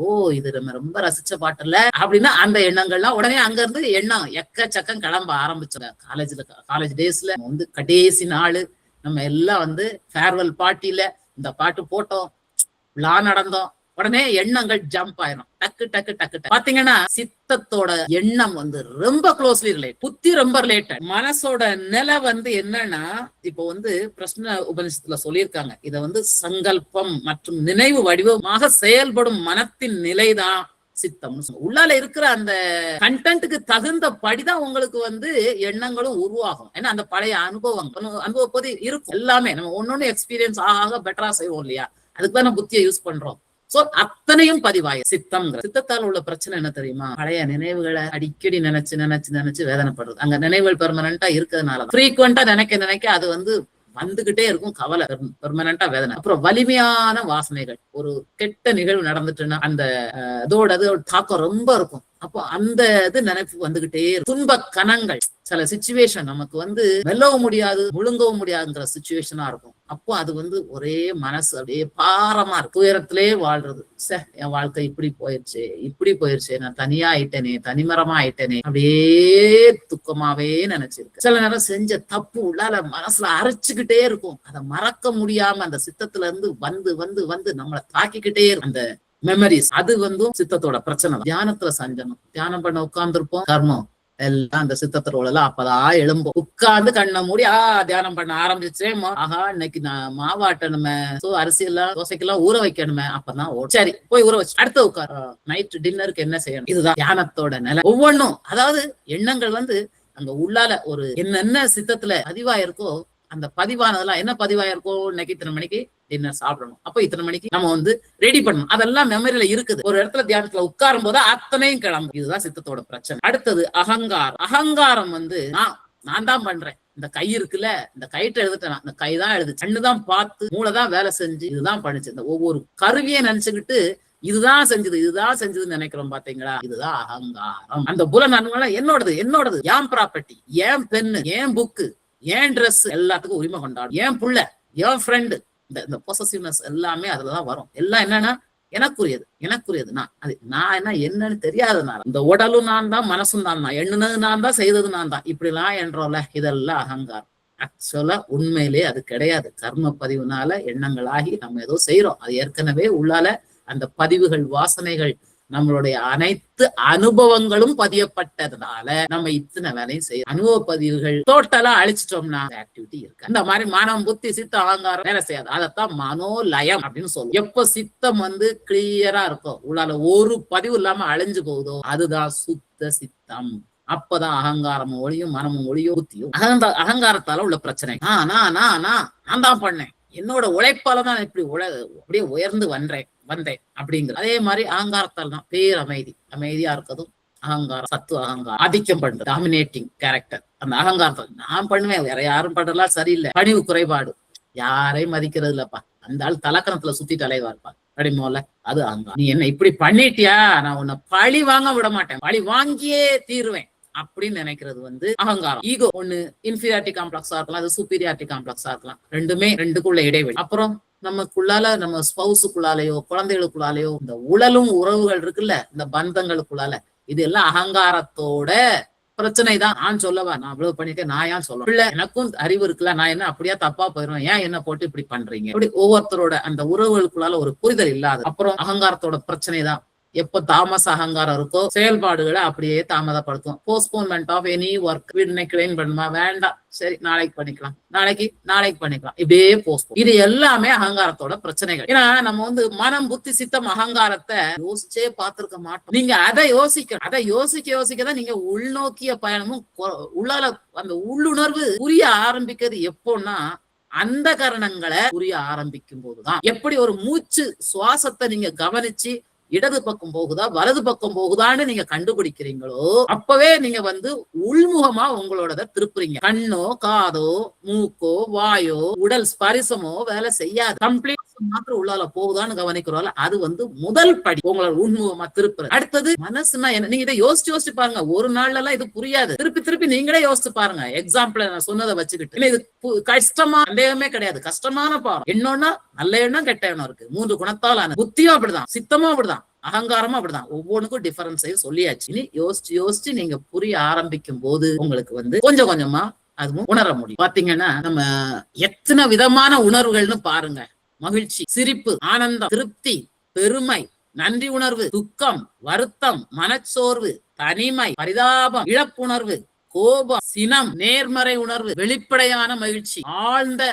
ஓ இது நம்ம ரொம்ப ரசிச்ச பாட்டு இல்ல அப்படின்னா அந்த எண்ணங்கள்லாம் உடனே அங்க இருந்து எண்ணம் எக்கச்சக்கம் கிளம்ப ஆரம்பிச்சோம். காலேஜ் டேஸ்ல வந்து கடைசி நாள் நம்ம எல்லாம் வந்து ஃபேர்வெல் பார்ட்டியில இந்த பாட்டு போட்டோம், விழா நடந்தோம், உடனே எண்ணங்கள் ஜம்ப் ஆயிரும். டக்கு டக்கு டக்கு பாத்தீங்கன்னா சித்தத்தோட எண்ணம் வந்து ரொம்ப க்ளோஸ்லி ரிலேட், புத்தி ரொம்ப ரிலேட்டட். மனசோட நிலை வந்து என்னன்னா, இப்போ வந்து பிரஷ்ன உபநிஷத்துல சொல்லியிருக்காங்க, இத வந்து சங்கல்பம் மற்றும் நினைவு வடிவமாக செயல்படும் மனத்தின் நிலைதான் சித்தம். உள்ளால இருக்கிற அந்த கண்டென்ட்டுக்கு தகுந்த படிதான் உங்களுக்கு வந்து எண்ணங்களும் உருவாகும். ஏன்னா அந்த பழைய அனுபவப்போது இருக்கும் எல்லாமே. நம்ம ஒன்னொன்னு எக்ஸ்பீரியன்ஸ் ஆக பெட்டரா செய்வோம் இல்லையா, அதுக்குதான் நம்ம புத்தியை யூஸ் பண்றோம். சோ அத்தனையும் பதிவாய சித்தம். சித்தத்தால் உள்ள பிரச்சனை என்ன தெரியுமா, பழைய நினைவுகளை அடிக்கடி நினைச்சு நினைச்சு நினைச்சு வேதனைப்படுறது. அங்க நினைவுகள் பெர்மனண்டா இருக்கிறதுனால ஃப்ரீக்வெண்டா நினைக்க அது வந்து வந்துகிட்டே இருக்கும், கவலை, பெர்மனண்டா வேதனை. அப்புறம் வலிமையான வாசனைகள், ஒரு கெட்ட நிகழ்வு நடந்துட்டுன்னா அந்த அதோட தாக்கம் ரொம்ப இருக்கும். அப்போ அந்த இது நினைப்பு வந்துகிட்டே இருக்கும். துன்ப கணங்கள், சில சிச்சுவேஷன் நமக்கு வந்து வெல்லவும் முடியாது முழுங்கவும் முடியாதுங்கிற சிச்சுவேஷனா இருக்கும். அப்போ அது வந்து ஒரே மனசு அப்படியே பாரமா இருக்கு, துயரத்திலே வாழ்றது. என் வாழ்க்கை இப்படி போயிருச்சு, நான் தனியா ஆயிட்டேனே, தனிமரமா ஆயிட்டேனே, அப்படியே துக்கமாவே நினைச்சிருக்கு. சில நேரம் செஞ்ச தப்பு உள்ளால மனசுல அரைச்சுக்கிட்டே இருக்கும், அதை மறக்க முடியாம அந்த சித்தத்துல இருந்து வந்து வந்து வந்து நம்மளை தாக்கிக்கிட்டே இருக்கும் அந்த மெமரிஸ். அது வந்து சித்தத்தோட பிரச்சனை. தியானத்துல சஞ்சனம், தியானம் பண்ண உட்கார்ந்துருப்போம், கர்மம் எல்லாம் அந்த சித்தத்தோட எல்லாம் அப்பதான் எழும்பும். உட்கார்ந்து கண்ணை மூடி தியானம் பண்ண ஆரம்பிச்சேன், ஆஹா இன்னைக்கு நான் மாவாட்டணுமே, அரிசி எல்லாம் தோசைக்கெல்லாம் ஊற வைக்கணுமே, அப்பதான் சரி போய் ஊற வச்சு அடுத்த உட்கார் நைட் டின்னருக்கு என்ன செய்யணும். இதுதான் தியானத்தோட நிலை. ஒவ்வொன்றும் அதாவது எண்ணங்கள் வந்து அங்க உள்ளால ஒரு என்னென்ன சித்தத்துல பதிவாயிருக்கோ அந்த பதிவானதெல்லாம் என்ன பதிவாயிருக்கோ, இன்னைக்கு இத்தனை மணிக்கு டின்னர் சாப்பிடணும், அப்ப இத்தனை மணிக்கு நம்ம வந்து ரெடி பண்ணணும். அதெல்லாம் மெமரியில இருக்குது. ஒரு இடத்துல தியானத்துல உட்காரும் போது அத்தனையும் கிளம்பும். இதுதான் சித்தத்தோட பிரச்சனை. அடுத்தது அகங்காரம். அகங்காரம் வந்து நான் தான் பண்றேன், இந்த கை இருக்குல்ல, இந்த கைட்ட எழுதுட்டேன், இந்த கை தான் எழுது, கண்ணுதான் பார்த்து, மூளைதான் வேலை செஞ்சு, இதுதான் பண்ணிச்சு. இந்த ஒவ்வொரு கருவியை நினைச்சுக்கிட்டு இதுதான் செஞ்சதுன்னு நினைக்கிறோம் பாத்தீங்களா, இதுதான் அகங்காரம். அந்த புலன் என்னோடது, ஏன் ப்ராப்பர்ட்டி, ஏன் பெண்ணு, ஏன் புக்கு, ஏன் ட்ரெஸ், எல்லாத்துக்கும் உரிமை கொண்டாடும். ஏன் புள்ள, ஏன் ஃப்ரெண்டு, இந்த பொசசிவ்னஸ் எல்லாமே அதுலதான் வரும். எல்லாம் என்னன்னா எனக்குரியது நான் என்னன்னு தெரியாதனால. இந்த உடலும் நான் தான், மனசும் நான் தான், எண்ணுனது நான் தான், செய்தது நான் தான், இப்படிலாம் என்றோம்ல, இதெல்லாம் அகங்காரம். ஆக்சுவலா உண்மையிலே அது கிடையாது. கர்ம பதிவுனால எண்ணங்களாகி நம்ம ஏதோ செய்யறோம். அது ஏற்கனவே உள்ளால அந்த பதிவுகள், வாசனைகள், நம்மளுடைய அனைத்து அனுபவங்களும் பதியப்பட்டதுனால நம்ம இத்தனை வேலையும் செய்யறோம். அனுபவ பதிவுகள் டோட்டலா அழிச்சிட்டோம்னா ஆக்டிவிட்டி இருக்கு. இந்த மாதிரி மனம், புத்தி, சித்தம், அகங்காரம் வேலை செய்யாது. அதத்தான் மனோலயம் அப்படின்னு சொல்லுவோம். எப்ப சித்தம் வந்து கிளியரா இருக்கும், உள்ளால ஒரு பதிவு இல்லாம அழிஞ்சு போகுதோ அதுதான் சுத்த சித்தம். அப்பதான் அகங்காரமும் ஒளியும், மனமும் ஒளியும், புத்தியும். அகங்காரத்தால உள்ள பிரச்சனை, நான் தான் பண்ணேன், என்னோட உழைப்பாலதான் இப்படி அப்படியே உயர்ந்து வந்தேன் அப்படிங்கிற. அதே மாதிரி அகங்காரத்தால் தான் அமைதியா இருக்கதும் அகங்காரம். சத்து அகங்காரம் ஆதிக்கம் பண்றது, டாமினேட்டிங் கேரக்டர். அந்த அகங்காரத்தால் நான் பண்ணுவேன், வேற யாரும் பண்றதெல்லாம் சரியில்லை, பணிவு குறைபாடு, யாரையும் மதிக்கிறது இல்லப்பா, அந்த ஆள் தலக்கணத்துல சுத்திட்டு அலைவா இருப்பா அப்படிமோல, அது அகங்காரம். நீ என்ன இப்படி பண்ணிட்டியா, நான் உன்னை பழி வாங்க விட மாட்டேன், பழி வாங்கியே தீருவேன் அப்படின்னு நினைக்கிறது வந்து அகங்காரம். ஈகோ ஒண்ணு இன்ஃபீரியாரிட்டி காம்ப்ளெக்ஸா இருக்கலாம், அது சுப்பீரியாரிட்டி காம்ப்ளெக்ஸா இருக்கலாம். ரெண்டுக்குள்ள இடைவெளி. அப்புறம் நமக்குள்ளால, நம்ம ஸ்பௌஸுக்குள்ளாலேயோ குழந்தைகளுக்குள்ளாலேயோ இந்த உடலும் உறவுகள் இருக்குல்ல, இந்த பந்தங்களுக்குள்ளால, இது எல்லாம் அகங்காரத்தோட பிரச்சனை தான். நான் சொல்லவா, நான் அவ்வளவு பண்ணிட்டேன், நான் ஏன் சொல்ல இல்ல, எனக்கும் அறிவு இருக்குல்ல, நான் என்ன அப்படியா தப்பா போயிடுவேன், ஏன் என்ன போட்டு இப்படி பண்றீங்க, இப்படி ஒவ்வொருத்தரோட அந்த உறவுகளுக்குள்ளால ஒரு புரிதல் இல்லாத. அப்புறம் அகங்காரத்தோட பிரச்சனை தான். எப்ப தாமச அகங்காரம் இருக்கோ செயல்பாடுகளை அப்படியே தாமதப்படுத்தும். Postponement of any work. வீடு கிளீன் பண்ணுமா, வேண்டாம், சரி நாளைக்கு பண்ணிக்கலாம், நாளைக்கு பண்ணிக்கலாம், இப்படியே போஸ்ட்போன். இது எல்லாமே அகங்காரத்தோட பிரச்சனைகள். ஏன்னா நம்ம வந்து மனம், புத்தி, சித்தம், அகங்காரத்தை யோசிச்சே பார்த்திருக்க மாட்டோம். நீங்க அதை யோசிக்கதான் நீங்க உள்நோக்கிய பயணமும் உள்ளால அந்த உள்ளுணர்வு புரிய ஆரம்பிக்கிறது எப்போன்னா அந்த காரணங்களை புரிய ஆரம்பிக்கும் போதுதான். எப்படி ஒரு மூச்சு சுவாசத்தை நீங்க கவனிச்சு இடது பக்கம் போகுதா வலது பக்கம் போகுதான்னு நீங்க கண்டுபிடிக்கிறீங்களோ அப்பவே நீங்க வந்து உள்முகமா உங்களோட திருப்புறீங்க. கண்ணோ, காதோ, மூக்கோ, வாயோ, உடல் ஸ்பரிசமோ வேலை செய்யாது. கம்ப்ளீட் மாத்திரம் உள்ளால போகுதான்னு கவனிக்கிறோம். அது வந்து முதல் படி, உங்களோட உள்முகமா திருப்புற. அடுத்தது மனசுனா என்ன, நீங்க இதை யோசிச்சு பாருங்க. ஒரு நாள்ல எல்லாம் இது புரியாது. திருப்பி நீங்களே யோசிச்சு பாருங்க. எக்ஸாம்பிள் நான் சொன்னதை வச்சுக்கிட்டு, இது கஷ்டமா, சந்தேகமே கிடையாது, கஷ்டமான பாடம். என்னன்னா நல்ல எண்ணம், கெட்ட எண்ணம் இருக்கு, 3 குணத்தால் ஆன. புத்தியும் அப்படிதான், சித்தமும் அப்படிதான், அகங்காரமும் அப்படிதான். ஒவ்வொன்றுக்கும் டிஃபரன்ஸையும் சொல்லியாச்சு. இனி யோசிச்சு நீங்க புரிய ஆரம்பிக்கும் போது உங்களுக்கு வந்து கொஞ்சம் கொஞ்சமா அதுவும் உணர முடியும். பாத்தீங்கன்னா நம்ம எத்தனை விதமான உணர்வுகள்னு பாருங்க. மகிழ்ச்சி, சிரிப்பு, ஆனந்தம், திருப்தி, பெருமை, நன்றி உணர்வு, துக்கம், வருத்தம், மனச்சோர்வு, தனிமை, பரிதாபம், இழப்புணர்வு, கோபம், சினம், நேர்மறை உணர்வு, வெளிப்படையான மகிழ்ச்சி, ஆழ்ந்த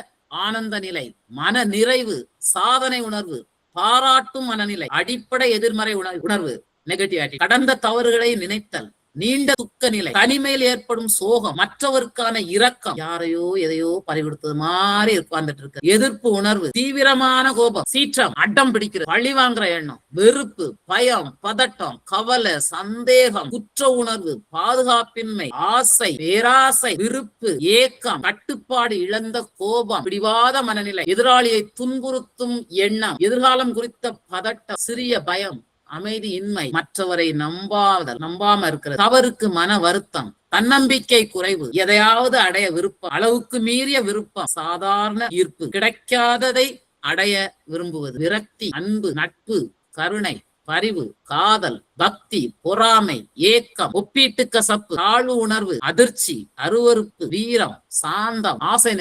ஆனந்த நிலை, மன நிறைவு, சாதனை உணர்வு, பாராட்டும் மனநிலை, அடிப்படை எதிர்மறை உணர்வு, நெகட்டிவிட்டி, கடந்த தவறுகளை நினைத்தல், நீண்ட துக்க நிலை, தனிமையில் ஏற்படும் சோகம், மற்றவருக்கான இரக்கம், யாரையோ எதையோ பறிகொடுத்தது மாதிரி உட்கார்ந்துட்டு இருக்கு, எதிர்ப்பு உணர்வு, தீவிரமான கோபம், சீற்றம், அடம் பிடிக்கிறது, பழி வாங்குற எண்ணம், வெறுப்பு, பயம், பதட்டம், கவலை, சந்தேகம், குற்ற உணர்வு, பாதுகாப்பின்மை, ஆசை, பேராசை, விருப்பு, ஏக்கம், கட்டுப்பாடு இழந்த கோபம், பிடிவாத மனநிலை, எதிராளியை துன்புறுத்தும் எண்ணம், எதிர்காலம் குறித்த பதட்டம், சிறிய பயம், அமைதியின்மை, மற்றவரை நம்பாம இருக்கிறது, தவறுக்கு மன வருத்தம், தன்னம்பிக்கை குறைவு, எதையாவது அடைய விருப்பம், அளவுக்கு மீறிய விருப்பம், சாதாரண ஈர்ப்பு, கிடைக்காததை அடைய விரும்புவது, விரக்தி, அன்பு, நட்பு, கருணை, பரிவு, காதல், பக்தி, பொறாமை, ஏக்கம், ஒப்பீட்டு கசப்பு, தாழ்வு உணர்வு, அதிர்ச்சி, அருவருப்பு, வீரம், சாந்தம், ஆசை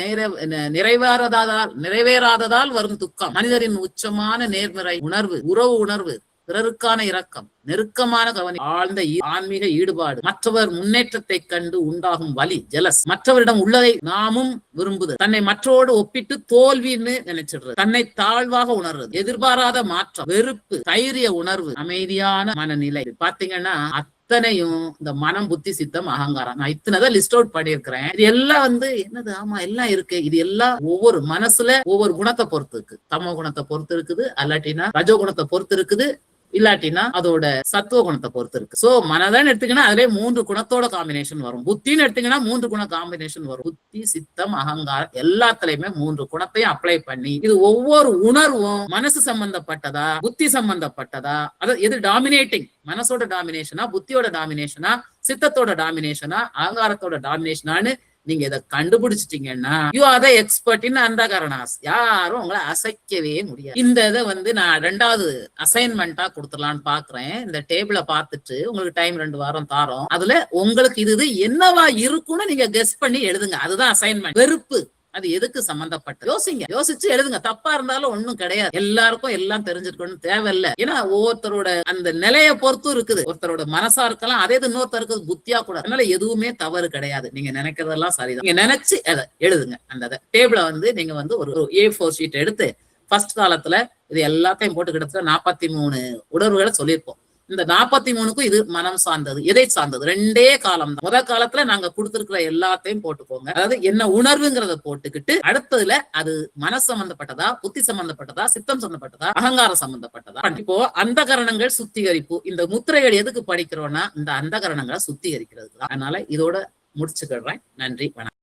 நிறைவேறாததால் வரும் துக்கம், மனிதரின் உச்சமான நேர்மறை உணர்வு, உறவு உணர்வு, பிறருக்கான இரக்கம், நெருக்கமான கவனி, ஆழ்ந்த ஆன்மீக ஈடுபாடு, மற்றவர் முன்னேற்றத்தை கண்டு உண்டாகும் வலி, ஜெலஸ், மற்றவரிடம் உள்ளதை நாமும் விரும்புதல், தன்னை மற்றோடு ஒப்பிட்டு தோல்வின்னு நினைச்சிடுறது, தன்னை தாழ்வாக உணர்றது, எதிர்பாராத மாற்றம், வெறுப்பு, தைரிய உணர்வு, அமைதியான மனநிலை. பாத்தீங்கன்னா இத்தனையும் இந்த மனம், புத்தி, சித்தம், அகங்காரம். நான் இத்தனைதான் லிஸ்ட் அவுட் பண்ணியிருக்கிறேன். இது எல்லாம் வந்து என்னது, ஆமா எல்லாம் இருக்கு. இது எல்லாம் ஒவ்வொரு மனசுல ஒவ்வொரு குணத்தை பொறுத்து இருக்கு. தமோ குணத்தை பொறுத்து இருக்குது, அல்லாட்டினா ரஜோ குணத்தை பொறுத்து இருக்குது, இல்லாட்டினா அதோட சத்துவ குணத்தை பொறுத்து இருக்கு. சோ மனதான் எடுத்தீங்கன்னா அதுல 3 குணத்தோட காம்பினேஷன் வரும். புத்தின்னு எடுத்தீங்கன்னா 3 குண காம்பினேஷன் வரும். புத்தி, சித்தம், அகங்காரம் எல்லாத்துலயுமே 3 குணத்தையும் அப்ளை பண்ணி இது ஒவ்வொரு உணர்வும் மனசு சம்பந்தப்பட்டதா, புத்தி சம்பந்தப்பட்டதா, அதாவது எது டாமினேட்டிங், மனசோட டாமினேஷனா, புத்தியோட டாமினேஷனா, சித்தத்தோட டாமினேஷனா, அகங்காரத்தோட டாமினேஷனான்னு நீங்க இதை கண்டுபிடிச்சிட்டீங்கன்னா you are the expert in அந்தகரணாஸ். யாரும் உங்களை அசைக்கவே முடியாது. இந்த இதை வந்து நான் 2வது அசைன்மெண்டா கொடுத்துடலான்னு பாக்குறேன். இந்த டேபிளை பார்த்துட்டு உங்களுக்கு டைம் 2 வாரம் தாரோம். அதுல உங்களுக்கு இது என்னவா இருக்கும்னு நீங்க கெஸ் பண்ணி எழுதுங்க. அதுதான் அசைன்மெண்ட். வெறுப்பு அது எதுக்கு சம்பந்தப்பட்ட யோசிங்க, யோசிச்சு எழுதுங்க. தப்பா இருந்தாலும் ஒண்ணும் கிடையாது. எல்லாருக்கும் எல்லாம் தெரிஞ்சிருக்கணும் தேவையில்லை. ஏன்னா ஒவ்வொருத்தரோட அந்த நிலையை பொறுத்தும் இருக்குது. ஒருத்தரோட மனசா இருக்கலாம், அதே இன்னொருத்தருக்கு புத்தியா கூட. அதனால எதுவுமே தவறு கிடையாது. நீங்க நினைக்கிறதெல்லாம் சரிதான். நீங்க நினைச்சு எழுதுங்க. அந்த டேபிள வந்து நீங்க வந்து ஒரு A4 ஷீட் எடுத்து ஃபர்ஸ்ட் காலத்துல இது எல்லாத்தையும் போட்டு கிட்டத்தட்ட 43 உணர்வுகளை சொல்லியிருப்போம். இந்த 43க்கும் இது மனம் சார்ந்தது. எதை சார்ந்தது? 2 காலம் தான். முதல் காலத்துல நாங்க கொடுத்திருக்கிற எல்லாத்தையும் போட்டுக்கோங்க. அதாவது என்ன உணர்வுங்கிறத போட்டுக்கிட்டு அடுத்ததுல அது மனசு சம்பந்தப்பட்டதா, புத்தி சம்பந்தப்பட்டதா, சித்தம் சம்பந்தப்பட்டதா, அகங்காரம் சம்பந்தப்பட்டதா. இப்போ அந்தகரணங்கள் சுத்திகரிப்பு. இந்த முத்திரைகள் எதுக்கு படிக்கிறோம்னா இந்த அந்தகரணங்களை சுத்திகரிக்கிறது தான். அதனால இதோட முடிச்சுக்கிறேன். நன்றி, வணக்கம்.